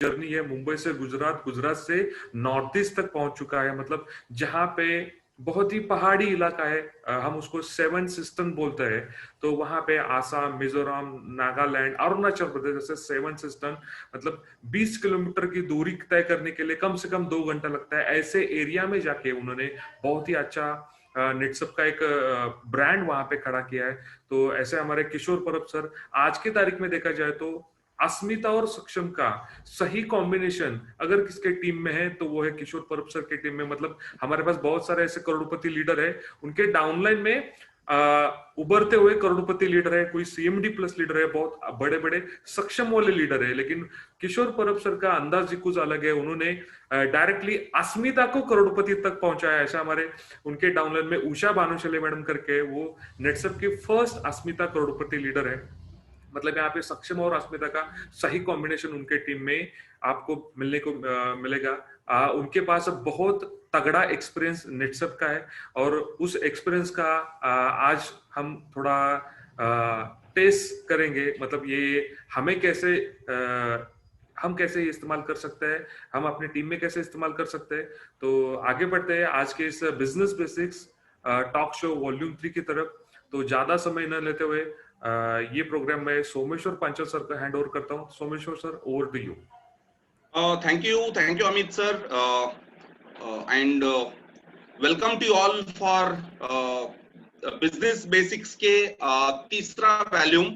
Journey है, मुंबई से गुजरात, गुजरात से नॉर्थ ईस्ट तक पहुंच चुका है। मतलब जहां पे बहुत ही पहाड़ी इलाका है, हम उसको सेवन सिस्टम बोलते हैं। तो वहां पे आसाम, मिजोरम, नागालैंड, अरुणाचल प्रदेश जैसे सेवन सिस्टम, मतलब 20 किलोमीटर की दूरी तय करने के लिए कम से कम 2 घंटा लगता है। ऐसे एरिया में जाके उन्होंने बहुत ही अच्छा नेटसप का एक ब्रांड वहां पे खड़ा किया है। तो ऐसे हमारे किशोर परब सर, आज की तारीख में देखा जाए तो अस्मिता और सक्षम का सही कॉम्बिनेशन अगर किसके टीम में है तो वो है किशोर परब सर की टीम में। मतलब हमारे पास बहुत सारे ऐसे करोड़पति लीडर है, उनके डाउनलाइन में उभरते हुए करोड़पति लीडर है, कोई सीएमडी प्लस लीडर है, बहुत बड़े बड़े सक्षम वाले लीडर है। लेकिन किशोर परब सर का अंदाज ही कुछ अलग है, उन्होंने डायरेक्टली अस्मिता को करोड़पति तक पहुंचाया। ऐसा हमारे उनके डाउनलाइन में उषा भानुशाली मैडम करके, वो नेटसप की फर्स्ट अस्मिता करोड़पति लीडर है। मतलब यहाँ पे सक्षम और अस्मिता का सही कॉम्बिनेशन उनके टीम में आपको मिलने को मिलेगा। उनके पास बहुत तगड़ा एक्सपीरियंस नेटसप का है, और उस एक्सपीरियंस का आज हम थोड़ा टेस्ट करेंगे। मतलब ये हमें कैसे हम कैसे इस्तेमाल कर सकते हैं, हम अपनी टीम में कैसे इस्तेमाल कर सकते हैं। तो आगे बढ़ते हैं आज के इस business basics talk show volume 3 की तरफ। तो ज्यादा समय न लेते हुए ये प्रोग्राम मैं सोमेश्वर पांचाल सर का हैंड ओवर करता हूँ। Someshwar sir, over to you. Thank you Amit sir, and welcome to all for business basics के तीसरा वॉल्यूम।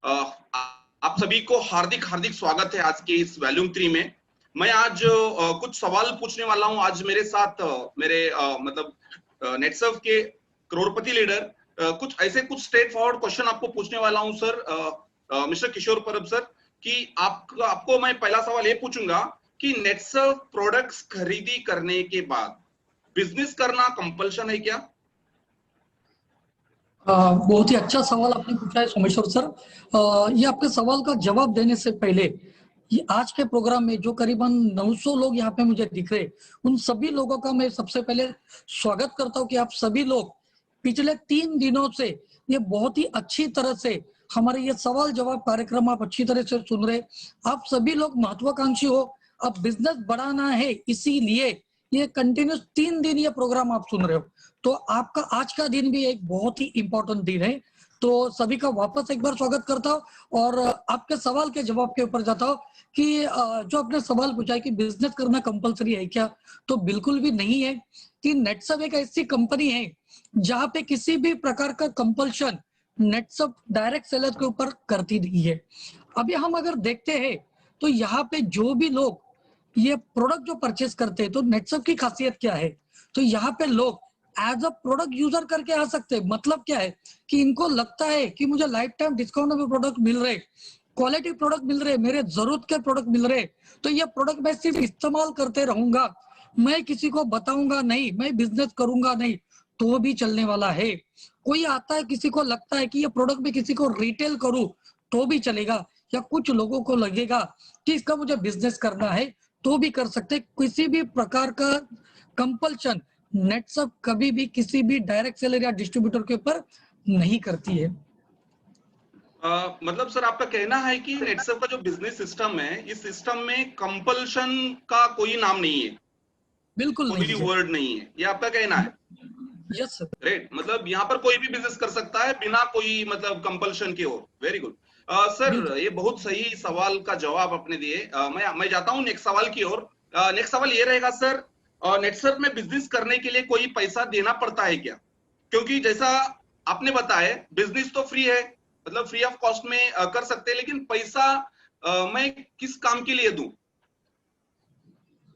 आप सभी को हार्दिक हार्दिक स्वागत है आज के इस वॉल्यूम 3 में। मैं आज कुछ सवाल पूछने वाला हूं। आज मेरे साथ मेरे मतलब नेटसर्व के करोड़पति लीडर कुछ स्ट्रेट फॉरवर्ड क्वेश्चन आपको पूछने वाला हूं सर, मिस्टर किशोर परब सर, कि आपको मैं पहला सवाल ये पूछूंगा कि नेटसर्व प्रोडक्ट्स खरीदी करने के बाद बिजनेस करना कंपल्शन है क्या? बहुत ही अच्छा सवाल आपने पूछा है सोमेश्वर सर। ये आपके सवाल का जवाब देने से पहले, ये आज के प्रोग्राम में जो करीबन 900 लोग यहाँ पे मुझे दिख रहे, उन सभी लोगों का मैं सबसे पहले स्वागत करता हूँ कि आप सभी लोग पिछले 3 दिनों से ये बहुत ही अच्छी तरह से हमारे ये सवाल जवाब कार्यक्रम आप अच्छी तरह से सुन रहे। आप सभी लोग महत्वाकांक्षी हो, अब बिजनेस बढ़ाना है, इसीलिए ये कंटिन्यूस 3 दिन ये प्रोग्राम आप सुन रहे हो। तो आपका आज का दिन भी एक बहुत ही इंपॉर्टेंट दिन है। तो सभी का वापस एक बार स्वागत करता हूँ और आपके सवाल के जवाब के ऊपर जाता हूँ कि जो आपने सवाल पूछा है कि बिजनेस करना कंपलसरी है क्या, तो बिल्कुल भी नहीं है। कि नेटसप एक ऐसी कंपनी है जहाँ पे किसी भी प्रकार का कंपल्शन नेटसप डायरेक्ट सेलर के ऊपर करती नहीं है। अभी हम अगर देखते हैं तो यहाँ पे जो भी लोग ये प्रोडक्ट जो परचेस करते हैं, तो नेटसप की खासियत क्या है, तो यहाँ पे लोग एज अ प्रोडक्ट यूजर करके आ सकते हैं। मतलब क्या है कि इनको लगता है कि मुझे लाइफ टाइम डिस्काउंट में प्रोडक्ट मिल रहे, क्वालिटी प्रोडक्ट मिल रहे, मेरे जरूरत के प्रोडक्ट मिल रहे, तो ये प्रोडक्ट मैं सिर्फ इस्तेमाल करते रहूंगा, मैं किसी को बताऊंगा नहीं, मैं बिजनेस करूंगा नहीं, तो भी चलने वाला है। कोई आता है, किसी को लगता है कि ये प्रोडक्ट में किसी को रिटेल करूं तो भी चलेगा, या कुछ लोगों को लगेगा कि इसका मुझे बिजनेस करना है तो भी कर सकते। किसी भी प्रकार का कंपल्शन नेटसप कभी भी किसी भी डायरेक्ट सेलर या डिस्ट्रीब्यूटर के ऊपर नहीं करती है। मतलब सर आपका कहना है कि नेटसप का जो बिजनेस सिस्टम है, इस सिस्टम में कंपल्शन का कोई नाम नहीं है, बिल्कुल कोई भी वर्ड नहीं है, ये आपका कहना है? Yes sir. राइट, मतलब यहाँ पर कोई भी बिजनेस कर सकता है बिना कोई मतलब कंपल्शन के। ओर वेरी गुड सर, ये बहुत सही सवाल का जवाब आपने दिए। मैं जाता हूँ नेक्स्ट सवाल की ओर। नेक्स्ट सवाल ये रहेगा सर, नेटसप में बिजनेस करने के लिए कोई पैसा देना पड़ता है क्या? क्योंकि जैसा आपने बताया बिजनेस तो फ्री है, मतलब फ्री ऑफ कॉस्ट में कर सकते हैं, लेकिन पैसा मैं किस काम के लिए दूं?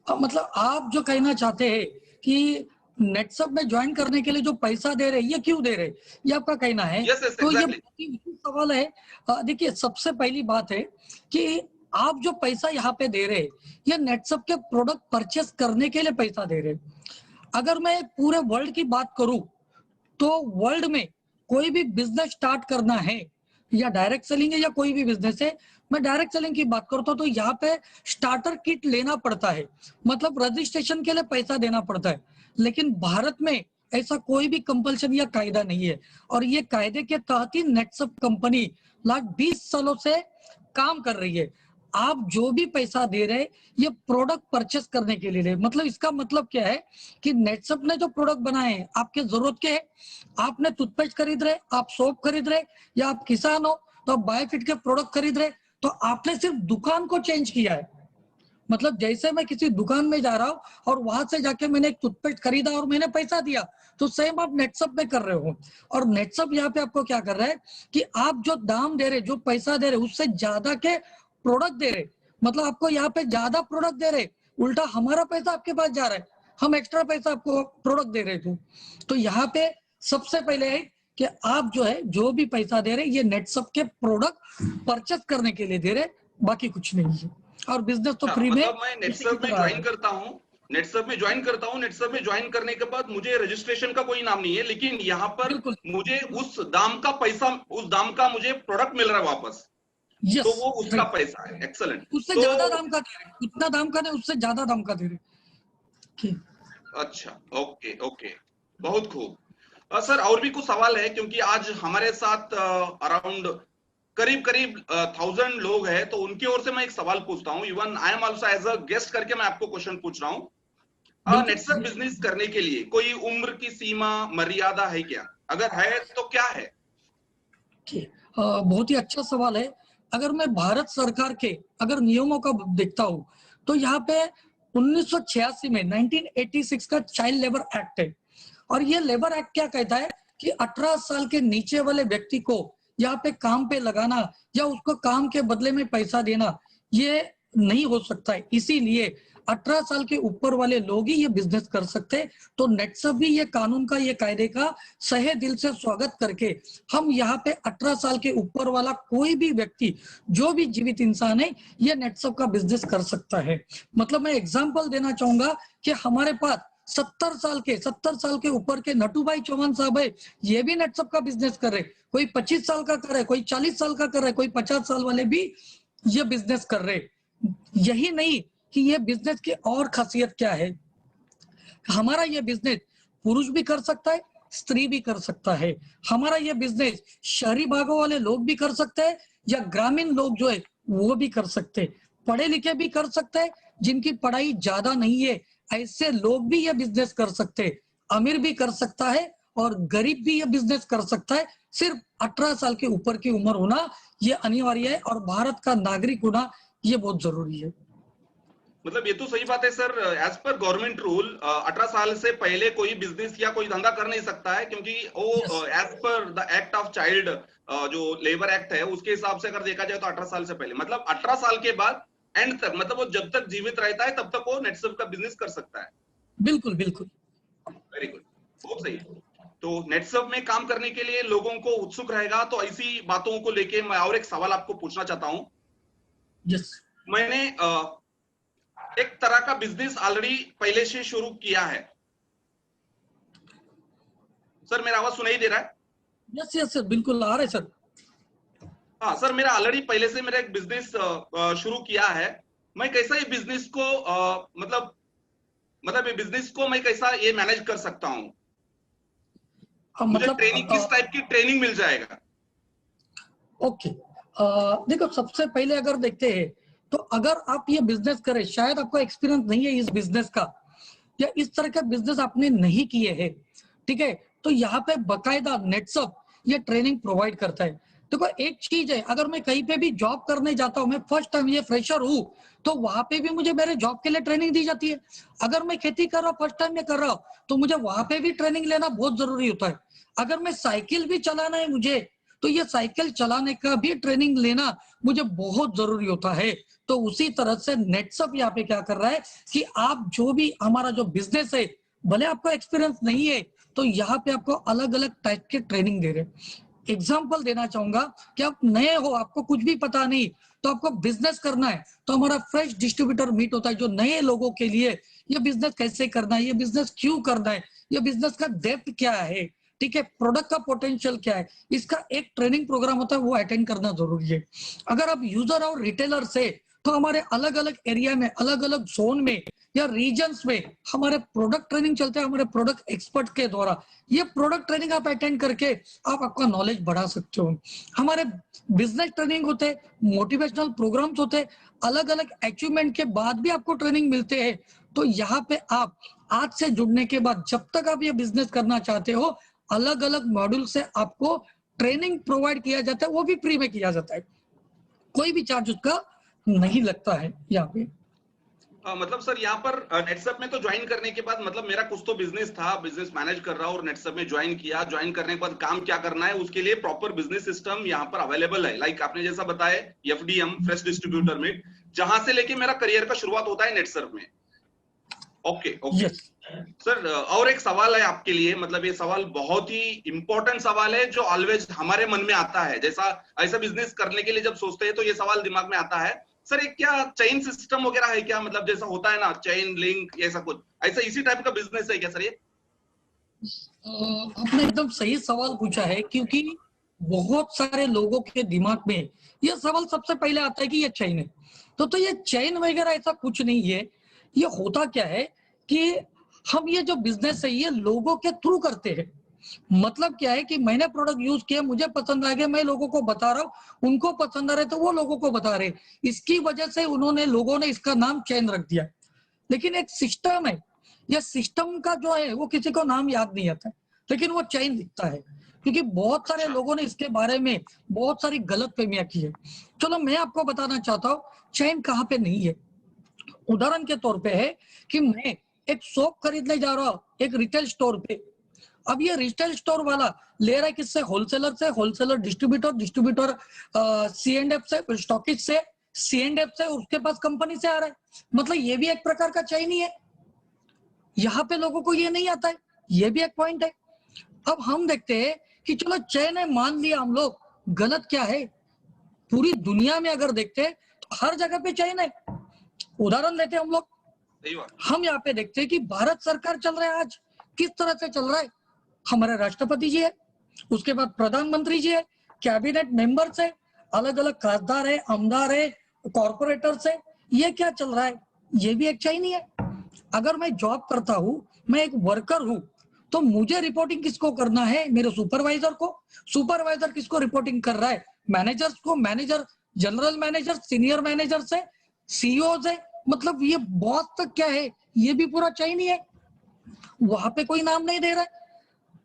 मतलब आप जो कहना चाहते हैं कि नेटसप में ज्वाइन करने के लिए जो पैसा दे रहे, ये क्यों दे रहे, ये आपका कहना है? yes, तो exactly. ये सवाल है। देखिए, सबसे पहली बात है कि आप जो पैसा यहाँ पे दे रहे, ये नेटसप के प्रोडक्ट परचेस करने के लिए पैसा दे रहे। अगर मैं पूरे वर्ल्ड की बात करूं तो वर्ल्ड में कोई भी बिजनेस स्टार्ट करना है, या डायरेक्ट सेलिंग है या कोई भी बिजनेस है, मैं डायरेक्ट सेलिंग की बात करता हूं तो यहाँ पे स्टार्टर किट लेना पड़ता है, मतलब रजिस्ट्रेशन के लिए पैसा देना पड़ता है। लेकिन भारत में ऐसा कोई भी कंपल्शन या कायदा नहीं है, और ये कायदे के तहत ही नेटसप कंपनी लास्ट 20 सालों से काम कर रही है। आप जो भी पैसा दे रहे ये प्रोडक्ट परचेस करने के लिए ले। मतलब इसका मतलब क्या है कि नेटसप ने जो प्रोडक्ट बनाए हैं आपके जरूरत के है। आपने टूथपेस्ट खरीद रहे, आप सोप खरीद रहे, या आप किसान हो तो आप बायोफिट के प्रोडक्ट खरीद रहे, तो आपने सिर्फ दुकान को चेंज किया है। मतलब जैसे मैं किसी दुकान में जा रहा हूँ और वहां से जाके मैंने एक टूथपेस्ट खरीदा और मैंने पैसा दिया, तो सेम आप नेटसप में कर रहे हो। और नेटसप यहाँ पे आपको क्या कर रहा है कि आप जो दाम दे रहे, जो पैसा दे रहे, उससे ज्यादा के प्रोडक्ट दे रहे। मतलब आपको यहाँ पे ज्यादा प्रोडक्ट दे रहे, उल्टा हमारा पैसा आपके पास जा रहा है, हम एक्स्ट्रा पैसा आपको प्रोडक्ट दे रहे थे। तो यहाँ पे सबसे पहले है कि आप जो है जो भी पैसा दे रहे ये नेटसप के प्रोडक्ट परचेस करने के लिए दे रहे, बाकी कुछ नहीं है। और बिजनेस तो फ्री में, मतलब मैं नेटसप में ज्वाइन करता हूँ, नेटसप में ज्वाइन करने के बाद मुझे रजिस्ट्रेशन का कोई नाम नहीं है, लेकिन यहाँ पर मुझे उस दाम का पैसा, उस दाम का मुझे प्रोडक्ट मिल रहा है वापस। तो वो उसका पैसा है। एक्सेलेंट। उससे ज्यादा दाम का दे रहे, उतना दाम का नहीं, उससे ज्यादा दाम का दे रहे। अच्छा, ओके ओके, बहुत खूब। सर और भी कुछ सवाल है, क्योंकि आज हमारे साथ अराउंड करीब 1000 लोग हैं, तो उनकी ओर से मैं एक सवाल पूछता हूँ। Even I am also as a guest करके मैं आपको क्वेश्चन पूछ रहा हूँ। नेटसप बिजनेस करने के लिए कोई उम्र की सीमा, मर्यादा है क्या? अगर है तो क्या है? बहुत ही अच्छा सवाल है। अगर मैं भारत सरकार के अगर नियमों का देखता हूँ तो यहाँ पे 1986 में 1986 का चाइल्ड लेबर एक्ट है। और ये लेबर एक्ट क्या कहता है कि 18 साल के नीचे वाले व्यक्ति को यहाँ पे काम पे लगाना या उसको काम के बदले में पैसा देना ये नहीं हो सकता है। इसीलिए 18 साल के ऊपर वाले लोग ही ये बिजनेस कर सकते हैं। तो नेटसप भी ये कानून का, ये कायदे का सहे दिल से स्वागत करके हम यहाँ पे 18 साल के ऊपर वाला कोई भी व्यक्ति, जो भी जीवित इंसान है, ये नेटसप का बिजनेस कर सकता है। मतलब मैं एग्जांपल देना चाहूंगा कि हमारे पास 70 साल के ऊपर के नटूभाई चौहान साहब है, ये भी नेटसप का बिजनेस कर रहे। कोई 25 साल का कर रहे, कोई 40 साल का कर रहे, कोई 50 साल वाले भी ये बिजनेस कर रहे। यही नहीं कि ये बिजनेस की और खासियत क्या है, हमारा ये बिजनेस पुरुष भी कर सकता है, स्त्री भी कर सकता है। हमारा ये बिजनेस शहरी भागों वाले लोग भी कर सकते हैं या ग्रामीण लोग जो है वो भी कर सकते हैं, पढ़े लिखे भी कर सकते हैं, जिनकी पढ़ाई ज्यादा नहीं है ऐसे लोग भी ये बिजनेस कर सकते हैं। अमीर भी कर सकता है और गरीब भी ये बिजनेस कर सकता है। सिर्फ 18 साल के ऊपर की उम्र होना ये अनिवार्य है और भारत का नागरिक होना ये बहुत जरूरी है। मतलब ये तो सही बात है sir. As per government rule 18 साल से पहले कोई बिजनेस या कोई धंधा कर नहीं सकता है, क्योंकि वो as per the act of child, जो लेबर एक्ट है उसके हिसाब से अगर देखा जाए तो 18 साल से पहले, मतलब 18 साल के बाद एंड तक, मतलब वो जब तक जीवित रहता है तब तक वो नेटसप का बिजनेस कर सकता है। बिल्कुल बिल्कुल, वेरी गुड, बहुत सही। तो नेटसप में काम करने के लिए लोगों को उत्सुक रहेगा, तो ऐसी बातों को लेके मैं और एक सवाल आपको पूछना चाहता हूँ। यस, मैंने एक तरह का बिजनेस ऑलरेडी पहले से शुरू किया है। सर मेरा आवाज सुनाई दे रहा है? यस यस सर, बिल्कुल आ रहा है सर। हाँ सर, मेरा ऑलरेडी पहले से मेरा एक बिजनेस शुरू किया है। मैं कैसा ये बिजनेस को मतलब ये बिजनेस को मैं कैसा ये मैनेज कर सकता हूँ? मुझे ट्रेनिंग, किस टाइप की ट्रेनिंग मिल जाएगा? ओके, देखो सबसे पहले अगर देखते हैं तो अगर आप ये बिजनेस करें, शायद आपको एक्सपीरियंस नहीं है इस बिजनेस का या इस तरह का बिजनेस आपने नहीं किए हैं, ठीक है, तो यहाँ पे बकायदा नेटसप ये ट्रेनिंग प्रोवाइड करता है। देखो एक चीज है, अगर मैं कहीं पे भी जॉब करने जाता हूँ, मैं फर्स्ट टाइम ये फ्रेशर हूँ, तो वहां पे भी मुझे मेरे जॉब के लिए ट्रेनिंग दी जाती है। अगर मैं खेती कर रहा हूँ, फर्स्ट टाइम में कर रहा हूँ, तो मुझे वहां पे भी ट्रेनिंग लेना बहुत जरूरी होता है। अगर मैं साइकिल भी चलाना है मुझे, तो ये साइकिल चलाने का भी ट्रेनिंग लेना मुझे बहुत जरूरी होता है। तो उसी तरह से नेटसप यहाँ पे क्या कर रहा है कि आप जो भी हमारा जो बिजनेस है, भले आपको एक्सपीरियंस नहीं है, तो यहाँ पे आपको अलग अलग टाइप के ट्रेनिंग दे रहे हैं। एग्जाम्पल देना चाहूंगा कि आप नए हो, आपको कुछ भी पता नहीं, तो आपको बिजनेस करना है, तो हमारा फ्रेश डिस्ट्रीब्यूटर मीट होता है जो नए लोगों के लिए ये बिजनेस कैसे करना है, ये बिजनेस क्यों करना है, ये बिजनेस का डेप्थ क्या है, ठीक है, प्रोडक्ट का पोटेंशियल क्या है, इसका एक ट्रेनिंग प्रोग्राम होता है, वो अटेंड करना जरूरी है। अगर आप यूजर और रिटेलर से, तो हमारे अलग अलग एरिया में, अलग अलग जोन में या रीजन्स में हमारे प्रोडक्ट ट्रेनिंग चलते हैं, हमारे प्रोडक्ट एक्सपर्ट के द्वारा। ये प्रोडक्ट ट्रेनिंग आप अटेंड करके आप आपका नॉलेज बढ़ा सकते हो। हमारे बिजनेस ट्रेनिंग होते, मोटिवेशनल प्रोग्राम्स होते, अलग अलग अचीवमेंट के बाद भी आपको ट्रेनिंग मिलते हैं। तो यहाँ पे आप आज से जुड़ने के बाद जब तक आप ये बिजनेस करना चाहते हो, अलग अलग मॉड्यूल से आपको ट्रेनिंग प्रोवाइड किया जाता है, वो भी फ्री में किया जाता है, कोई भी चार्ज उसका नहीं लगता है यहाँ पे। मतलब सर यहाँ पर नेटसप में तो ज्वाइन करने के बाद, मतलब मेरा कुछ तो बिजनेस था, बिजनेस मैनेज कर रहा हूँ और नेटसप में ज्वाइन किया। ज्वाइन करने के बाद काम क्या करना है उसके लिए प्रॉपर बिजनेस सिस्टम यहाँ पर अवेलेबल है। लाइक आपने जैसा बताया एफडीएम, फ्रेश डिस्ट्रीब्यूटर में, जहां से लेके मेरा करियर का शुरुआत होता है नेटसप में। ओके ओके सर, और एक सवाल है आपके लिए, मतलब ये सवाल बहुत ही इंपॉर्टेंट सवाल है जो ऑलवेज हमारे मन में आता है। जैसा ऐसा बिजनेस करने के लिए जब सोचते हैं तो ये सवाल दिमाग में आता है, सर एक क्या चेन सिस्टम वगैरह है क्या? मतलब जैसा होता है ना चेन लिंक, ऐसा कुछ, ऐसा इसी टाइप का बिजनेस है क्या सर ये? आपने एकदम सही सवाल पूछा है, क्योंकि बहुत सारे लोगों के दिमाग में ये सवाल सबसे पहले आता है कि ये चेन है। तो ये चेन वगैरह ऐसा कुछ नहीं है। ये होता क्या है कि हम ये जो बिजनेस है ये लोगों के थ्रू करते हैं। मतलब क्या है कि मैंने प्रोडक्ट यूज किया, मुझे पसंद आ गया, मैं लोगों को बता रहा हूँ, उनको पसंद आ रहे तो वो लोगों को बता रहे, इसकी वजह से लोगों ने इसका नाम चेन रख दिया। लेकिन एक सिस्टम है, यह सिस्टम का जो है वो किसी को नाम याद नहीं आता, लेकिन वो चेन दिखता है, क्योंकि बहुत सारे लोगों ने इसके बारे में बहुत सारी गलत फहमियां की है। चलो मैं आपको बताना चाहता हूँ चेन कहाँ पे नहीं है। उदाहरण के तौर पे है कि मैं एक सोप खरीदने जा रहा हूँ एक रिटेल स्टोर पे। अब ये रिटेल स्टोर वाला ले रहा है किससे? होलसेलर से, होलसेलर डिस्ट्रीब्यूटर, डिस्ट्रीब्यूटर C&F से, स्टॉकिस्ट से, C&F से, उसके पास कंपनी से आ रहा है। मतलब ये भी एक प्रकार का चेन ही है। यहाँ पे लोगों को ये नहीं आता है, ये भी एक पॉइंट है। अब हम देखते हैं कि चलो चेन है, मान लिया हम लोग, गलत क्या है? पूरी दुनिया में अगर देखते हैं तो हर जगह पे चेन है। उदाहरण लेते हैं हम लोग, हम यहाँ पे देखते हैं कि भारत सरकार चल रहा है आज, किस तरह से चल रहा है? हमारे राष्ट्रपति जी है, उसके बाद प्रधानमंत्री जी है, कैबिनेट मेंबर्स है, अलग अलग खासदार है, आमदार है, कॉर्पोरेटर्स है। ये क्या चल रहा है? ये भी एक चेन ही है। अगर मैं जॉब करता हूँ, मैं एक वर्कर हूँ, तो मुझे रिपोर्टिंग किसको करना है? मेरे सुपरवाइजर को। सुपरवाइजर किसको रिपोर्टिंग कर रहा है? मैनेजर्स को। Manager general manager, senior manager से, सीईओ से। मतलब ये बॉस तक क्या है, ये भी पूरा चेन ही है। वहां पे कोई नाम नहीं दे रहा है।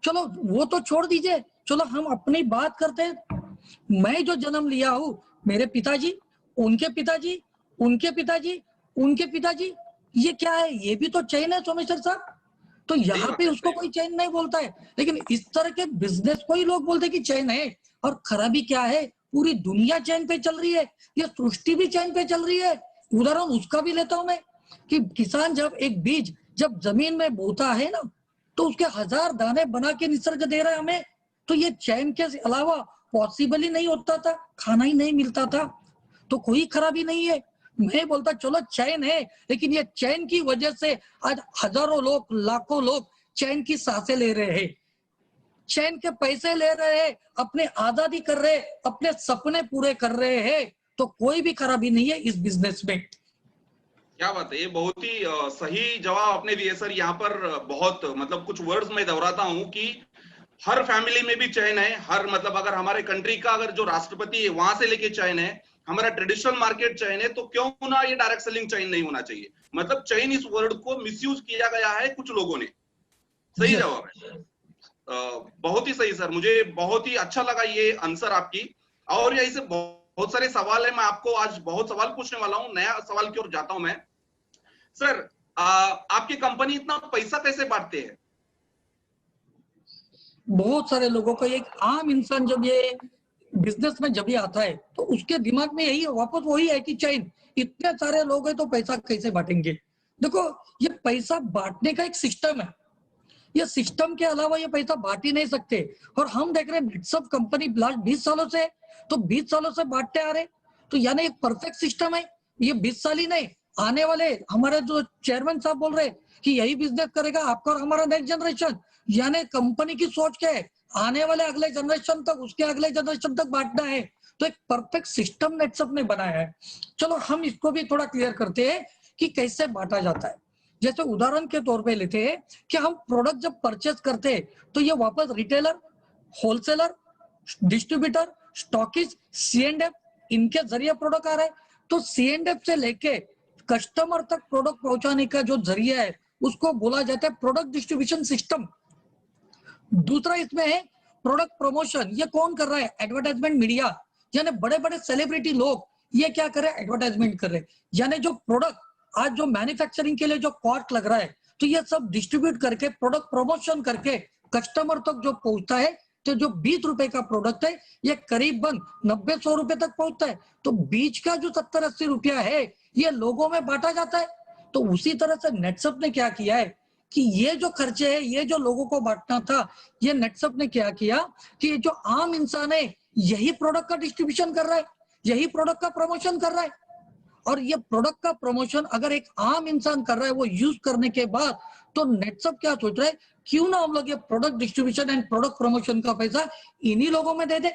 चलो वो तो छोड़ दीजिए, चलो हम अपनी बात करते हैं। मैं जो जन्म लिया हूँ, मेरे पिताजी, उनके पिताजी, उनके पिताजी, उनके पिताजी, ये क्या है? ये भी तो चेन है सोमेश्वर साहब। तो यहाँ पे उसको कोई चेन नहीं बोलता है, लेकिन इस तरह के बिजनेस को ही लोग बोलते हैं कि चेन है। और खराबी क्या है? पूरी दुनिया चेन पे चल रही है, ये सृष्टि भी चेन पे चल रही है। उदाहरण उसका भी लेता हूं मैं कि किसान जब एक बीज जब जमीन में बोता है ना, तो उसके 1000 दाने बना के निसर्ग दे रहा है हमें। तो ये चैन के अलावा पॉसिबल ही नहीं होता था, खाना ही नहीं मिलता था। तो कोई खराबी नहीं है। मैं बोलता चलो चैन है, लेकिन ये चैन की वजह से आज हजारों लोग, लाखों लोग चैन की सांसें ले रहे हैं, चैन के पैसे ले रहे हैं, अपने आजादी कर रहे हैं, अपने सपने पूरे कर रहे हैं। तो कोई भी खराबी नहीं है इस बिजनेस में। क्या बात है, ये बहुत ही सही जवाब आपने दिए सर। यहाँ पर बहुत, मतलब कुछ वर्ड्स में दोहराता हूँ कि हर फैमिली में भी चैन है। हर, मतलब अगर हमारे कंट्री का अगर जो राष्ट्रपति है वहां से लेके चैन है, हमारा ट्रेडिशनल मार्केट चैन है, तो क्यों ना ये डायरेक्ट सेलिंग चैन नहीं होना चाहिए? मतलब चैन इस वर्ड को मिसयूज किया गया है कुछ लोगों ने। सही जवाब है, बहुत ही सही सर। मुझे बहुत ही अच्छा लगा ये आंसर आपकी। और यही से बहुत सारे सवाल है, मैं आपको आज बहुत सवाल पूछने वाला हूँ। नया सवाल की ओर जाता हूं मैं। सर आपकी कंपनी इतना पैसा कैसे बांटते हैं? बहुत सारे लोगों को, एक आम इंसान जब ये बिजनेस में जब ये आता है तो उसके दिमाग में यही वापस वही है कि चैन, इतने सारे लोग हैं तो पैसा कैसे बांटेंगे? देखो, ये पैसा बांटने का एक सिस्टम है। ये सिस्टम के अलावा ये पैसा बांट ही नहीं सकते। और हम देख रहे हैं सब कंपनी लास्ट 20 सालों से, तो 20 सालों से बांटते आ रहे, तो यानी एक परफेक्ट सिस्टम है। ये 20 साल ही नहीं, आने वाले हमारे जो चेयरमैन साहब बोल रहे कि यही बिजनेस करेगा आपका और हमारा नेक्स्ट जनरेशन। यानी कंपनी की सोच क्या है? आने वाले अगले जनरेशन तक, उसके अगले जनरेशन तक बांटना है। तो एक परफेक्ट सिस्टम नेटसप ने बनाया है। चलो हम इसको भी थोड़ा क्लियर करते हैं कि कैसे बांटा जाता है। जैसे उदाहरण के तौर पे लेते हैं कि हम प्रोडक्ट जब परचेज करते हैं तो ये वापस retailer, wholesaler, distributor, stockist, C&F इनके जरिए प्रोडक्ट आ रहा है। तो C&F से लेके कस्टमर तक प्रोडक्ट पहुंचाने का जो जरिया है उसको बोला जाता है प्रोडक्ट डिस्ट्रीब्यूशन सिस्टम। दूसरा इसमें है प्रोडक्ट प्रमोशन। ये कौन कर रहा है? एडवर्टाइजमेंट मीडिया, यानी बड़े बड़े सेलिब्रिटी लोग ये क्या कर रहे हैं? एडवर्टाइजमेंट कर रहे हैं। यानी जो प्रोडक्ट आज जो मैन्युफैक्चरिंग के लिए जो कॉस्ट लग रहा है तो ये सब डिस्ट्रीब्यूट करके प्रोडक्ट प्रमोशन करके कस्टमर तक जो पहुंचता है, तो जो 20 रुपए का प्रोडक्ट है ये करीबन 90-100 रुपए तक पहुंचता है। तो बीच का जो 70-80 रुपया है ये लोगों में बांटा जाता है। तो उसी तरह से नेटसप ने क्या किया है कि ये जो खर्चे है, ये जो लोगों को बांटना था, ये नेटसप ने क्या किया कि जो आम इंसान है यही प्रोडक्ट का डिस्ट्रीब्यूशन कर रहा है, यही प्रोडक्ट का प्रमोशन कर रहा है। और ये प्रोडक्ट का प्रमोशन अगर एक आम इंसान कर रहा है वो यूज करने के बाद, तो नेटसप क्या सोच रहा है, क्यों ना हम लोग ये product distribution and product promotion का पैसा इन्हीं लोगों में दे दे।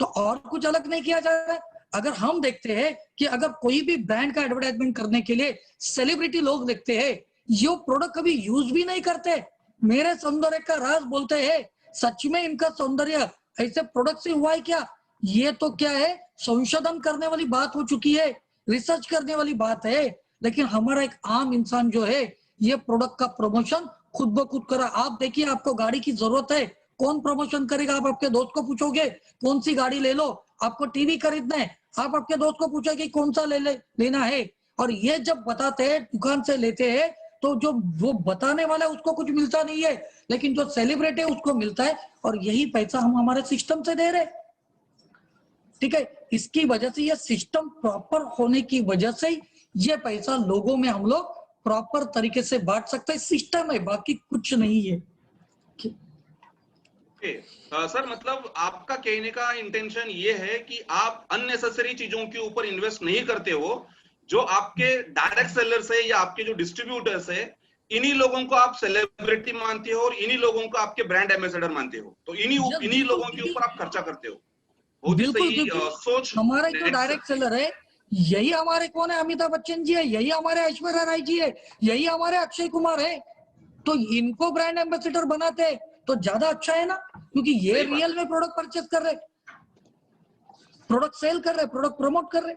तो और कुछ अलग नहीं किया जा रहा है। अगर हम देखते हैं कि अगर कोई भी ब्रांड का एडवर्टाइजमेंट करने के लिए सेलिब्रिटी लोग देखते हैं, ये प्रोडक्ट कभी यूज भी नहीं करते, मेरे सौंदर्य का राज बोलते हैं, सच में इनका सौंदर्य ऐसे प्रोडक्ट से हुआ है क्या? ये तो क्या है, संशोधन करने वाली बात हो चुकी है, रिसर्च करने वाली बात है। लेकिन हमारा एक आम इंसान जो है ये प्रोडक्ट का प्रमोशन खुद ब खुद करा। आप देखिए, आपको गाड़ी की जरूरत है, कौन प्रमोशन करेगा? आप आपके दोस्त को पूछोगे कौन सी गाड़ी ले लो। आपको टीवी खरीदना है, आप आपके दोस्त को पूछोगे कौन सा लेना है। और ये जब बताते हैं, दुकान से लेते हैं, तो जो वो बताने वाला है उसको कुछ मिलता नहीं है, लेकिन जो सेलिब्रिटी है उसको मिलता है। और यही पैसा हम हमारे सिस्टम से दे रहे, ठीक है। इसकी वजह से ये सिस्टम प्रॉपर होने की वजह से ये पैसा लोगों में हम लोग प्रॉपर तरीके से बांट सकते हैं। सिस्टम है, बाकी कुछ नहीं है। सर मतलब आपका कहने का इंटेंशन ये है कि आप अननेसेसरी चीजों के ऊपर इन्वेस्ट नहीं करते हो। जो आपके डायरेक्ट सेलर्स है या आपके जो डिस्ट्रीब्यूटर्स है, इन्हीं लोगों को आप सेलिब्रिटी मानते हो और इन्हीं लोगों को आपके ब्रांड एम्बेसडर मानते हो। तो इन्हीं लोगों के ऊपर आप खर्चा करते हो। बिल्कुल, सोच हमारे जो डायरेक्ट सेलर है यही हमारे कौन है? अमिताभ बच्चन जी है, यही हमारे ऐश्वर्या राय जी है, यही हमारे अक्षय कुमार है। तो इनको ब्रांड एम्बेसडर बनाते तो ज्यादा अच्छा है ना, क्योंकि ये रियल में प्रोडक्ट परचेज कर रहे, प्रोडक्ट सेल कर रहे, प्रोडक्ट प्रमोट कर रहे।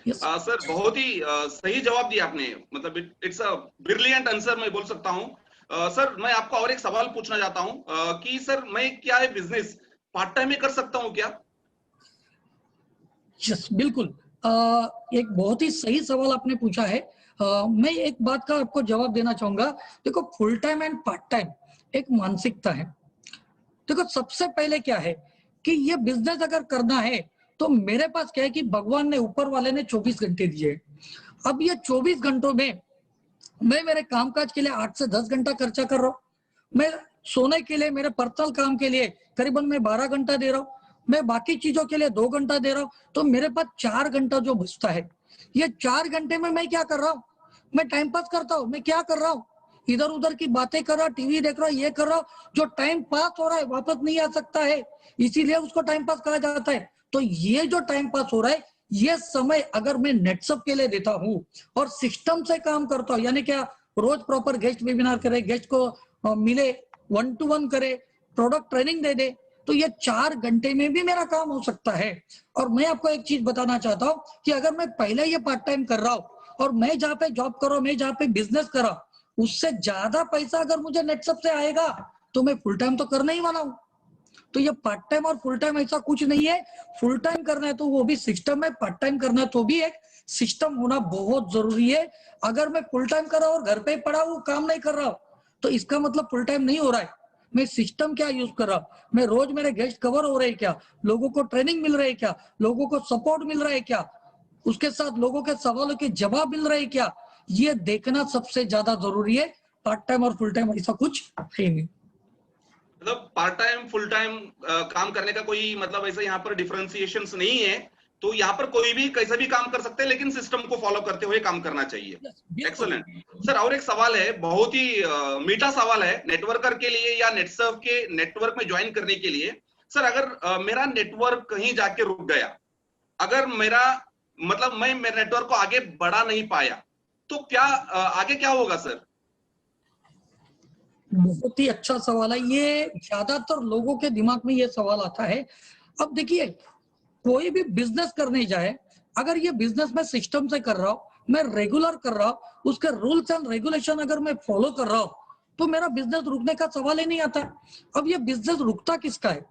सर बहुत ही सही जवाब दिया आपने, मतलब इट्स अ ब्रिलियंट आंसर मैं बोल सकता हूं। सर मैं आपको और एक सवाल पूछना चाहता हूं कि सर मैं क्या है बिजनेस पार्ट टाइम में कर सकता हूं क्या? यस, बिल्कुल। एक बहुत ही सही सवाल आपने पूछा है। मैं एक बात का आपको जवाब देना चाहूंगा। देखो, full time and part time एक मानसिकता है। देखो, सबसे पहले क्या है कि ये बिजनेस अगर करना है तो मेरे पास क्या है कि भगवान ने, ऊपर वाले ने 24 घंटे दिए। अब ये 24 घंटों में मैं मेरे कामकाज के लिए 8 से 10 घंटा खर्चा कर रहा हूँ। मैं सोने के लिए, मेरे पर्सनल काम के लिए करीबन मैं 12 घंटा दे रहा हूँ। मैं बाकी चीजों के लिए 2 घंटा दे रहा हूँ। तो मेरे पास 4 घंटा जो बचता है, ये 4 घंटे में मैं क्या कर रहा हूँ? मैं टाइम पास करता हूँ। मैं क्या कर रहा हूँ? इधर उधर की बातें कर रहा, टीवी देख रहा, ये कर रहा। जो टाइम पास हो रहा है वापस नहीं आ सकता है, इसीलिए उसको टाइम पास कहा जाता है। तो ये जो टाइम पास हो रहा है, ये समय अगर मैं नेटसप के लिए देता हूँ और सिस्टम से काम करता हूँ, यानी क्या, रोज प्रॉपर गेस्ट वेबिनार करे, गेस्ट को मिले, 1-to-1 करे, प्रोडक्ट ट्रेनिंग दे, तो ये 4 घंटे में भी मेरा काम हो सकता है। और मैं आपको एक चीज बताना चाहता हूँ कि अगर मैं पहले ये पार्ट टाइम कर रहा हूँ और मैं जहाँ पे जॉब कर रहा हूँ, मैं जहाँ पे बिजनेस कर रहा हूँ, उससे ज्यादा पैसा अगर मुझे नेटसप से आएगा तो मैं फुल टाइम तो करने ही वाला हूँ। तो ये पार्ट टाइम और फुल टाइम ऐसा कुछ नहीं है। फुल टाइम करना है तो वो भी सिस्टम है, पार्ट टाइम करना है तो भी एक सिस्टम होना बहुत जरूरी है। अगर मैं फुल टाइम कर रहा हूँ और घर पे पड़ा हूँ, काम नहीं कर रहा हूँ, तो इसका मतलब फुल टाइम नहीं हो रहा है। मैं सिस्टम क्या यूज कर रहा हूँ, मैं रोज मेरे गेस्ट कवर हो रहे हैं क्या, लोगों को ट्रेनिंग मिल रही है क्या, लोगों को सपोर्ट मिल रहा है क्या, उसके साथ लोगों के सवालों के जवाब मिल रहे हैं क्या, ये देखना सबसे ज्यादा जरूरी है। पार्ट टाइम और फुल टाइम ऐसा कुछ है नहीं। मतलब पार्ट टाइम फुल टाइम काम करने का कोई मतलब ऐसा यहाँ पर डिफरेंशिएशंस नहीं है। तो यहाँ पर कोई भी कैसा भी काम कर सकते हैं, लेकिन सिस्टम को फॉलो करते हुए काम करना चाहिए। Excellent sir. और एक सवाल है, बहुत ही मीठा सवाल है नेटवर्कर के लिए या नेटसर्व के नेटवर्क में ज्वाइन करने के लिए। सर अगर मेरा नेटवर्क कहीं जाके रुक गया, अगर मेरा मतलब मैं मेरे नेटवर्क को आगे बढ़ा नहीं पाया, तो क्या आगे क्या होगा सर? बहुत ही अच्छा सवाल है ये, ज्यादातर लोगों के दिमाग में ये सवाल आता है। अब देखिए, कोई भी बिजनेस करने जाए, अगर ये बिजनेस मैं सिस्टम से कर रहा हूँ, मैं रेगुलर कर रहा हूँ, उसके रूल्स एंड रेगुलेशन अगर मैं फॉलो कर रहा हूँ, तो मेरा बिजनेस रुकने का सवाल ही नहीं आता। अब ये बिजनेस रुकता किसका है?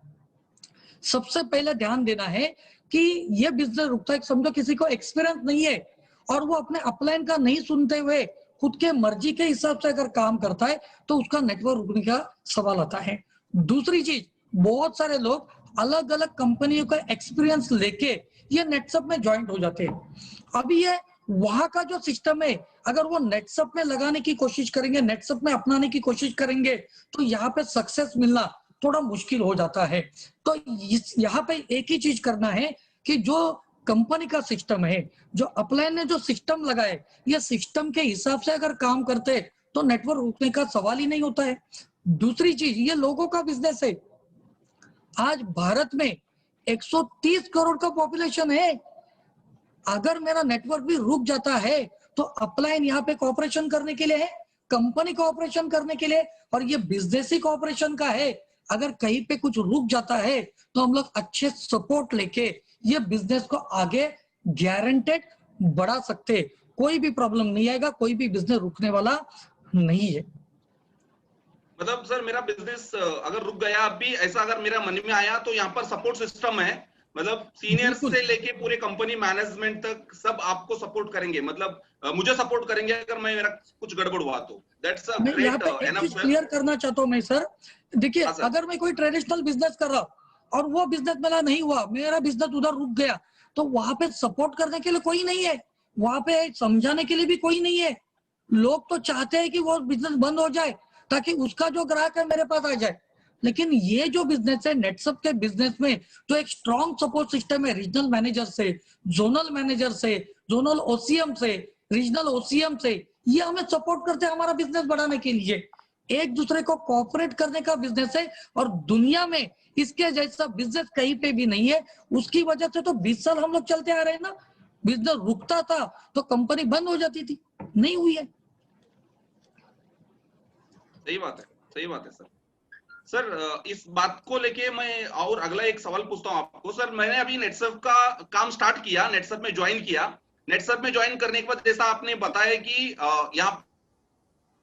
सबसे पहले ध्यान देना है कि ये बिजनेस रुकता है, समझो किसी को एक्सपीरियंस नहीं है और वो अपने अपलाइन का नहीं सुनते हुए खुद के मर्जी के हिसाब से अगर काम करता है, तो उसका नेटवर्क रुकने का सवाल आता है। दूसरी चीज, बहुत सारे लोग अलग अलग कंपनियों का एक्सपीरियंस लेके ये नेटसप में ज्वाइंट हो जाते हैं। अभी ये वहां का जो सिस्टम है, अगर वो नेटसप में लगाने की कोशिश करेंगे, नेटसप में अपनाने की कोशिश करेंगे, तो यहाँ पे सक्सेस मिलना थोड़ा मुश्किल हो जाता है। तो यहाँ पे एक ही चीज करना है कि जो कंपनी का सिस्टम है, जो अपलाइन ने जो सिस्टम लगाए, ये सिस्टम के हिसाब से अगर काम करते तो नेटवर्क रुकने का सवाल ही नहीं होता है। दूसरी चीज, ये लोगों का बिजनेस है। आज भारत में 130 करोड़ का पॉपुलेशन है। अगर मेरा नेटवर्क भी रुक जाता है, तो अपलाइन यहाँ पे कॉपरेशन करने के लिए है, कंपनी कॉपरेशन करने के लिए, और ये बिजनेस ही कॉपरेशन का है। अगर कहीं पे कुछ रुक जाता है, तो हम लोग अच्छे सपोर्ट लेके ये बिजनेस को आगे गारंटेड बढ़ा सकते। कोई भी प्रॉब्लम नहीं आएगा, कोई भी बिजनेस रुकने वाला नहीं है। मतलब सर मेरा बिजनेस अगर रुक गया, अब भी ऐसा अगर मेरा मन में आया, तो यहाँ पर सपोर्ट सिस्टम है, मतलब सीनियर से लेके पूरे कंपनी मैनेजमेंट तक सब आपको सपोर्ट करेंगे, मतलब मुझे सपोर्ट करेंगे अगर मैं मेरा कुछ गड़बड़ हुआ तो। That's a great enough sir. Clear करना चाहता हूँ मैं सर, देखिए अगर मैं कोई ट्रेडिशनल बिजनेस कर रहा हूँ और वो बिजनेस मेरा नहीं हुआ, मेरा बिजनेस उधर रुक गया, तो वहां पे सपोर्ट करने के लिए कोई नहीं है, वहां पे समझाने के लिए भी कोई नहीं है। लोग तो चाहते हैं कि वो बिजनेस बंद हो जाए ताकि उसका जो ग्राहक है मेरे पास आ जाए। लेकिन ये जो बिजनेस है, नेटसप के बिजनेस में तो एक स्ट्रॉन्ग सपोर्ट सिस्टम है, रीजनल मैनेजर से, जोनल मैनेजर से, जोनल ओसीएम से, रीजनल ओसीएम से, ये हमें सपोर्ट करते हैं हमारा बिजनेस बढ़ाने के लिए। एक दूसरे को कोऑपरेट करने का बिजनेस है, और दुनिया में इसके जैसा बिजनेस कहीं पे भी नहीं है। उसकी वजह से तो 20 साल हम लोग चलते आ रहे हैं ना। बिजनेस रुकता था तो कंपनी बंद हो जाती थी, नहीं हुई है। सही बात है, सही बात है सर। सर इस बात को लेके मैं और अगला एक सवाल पूछता हूँ आपको। सर मैंने अभी नेटसप का काम स्टार्ट किया, नेटसप में ज्वाइन किया। नेटसप में ज्वाइन करने के बाद जैसा आपने बताया कि यहाँ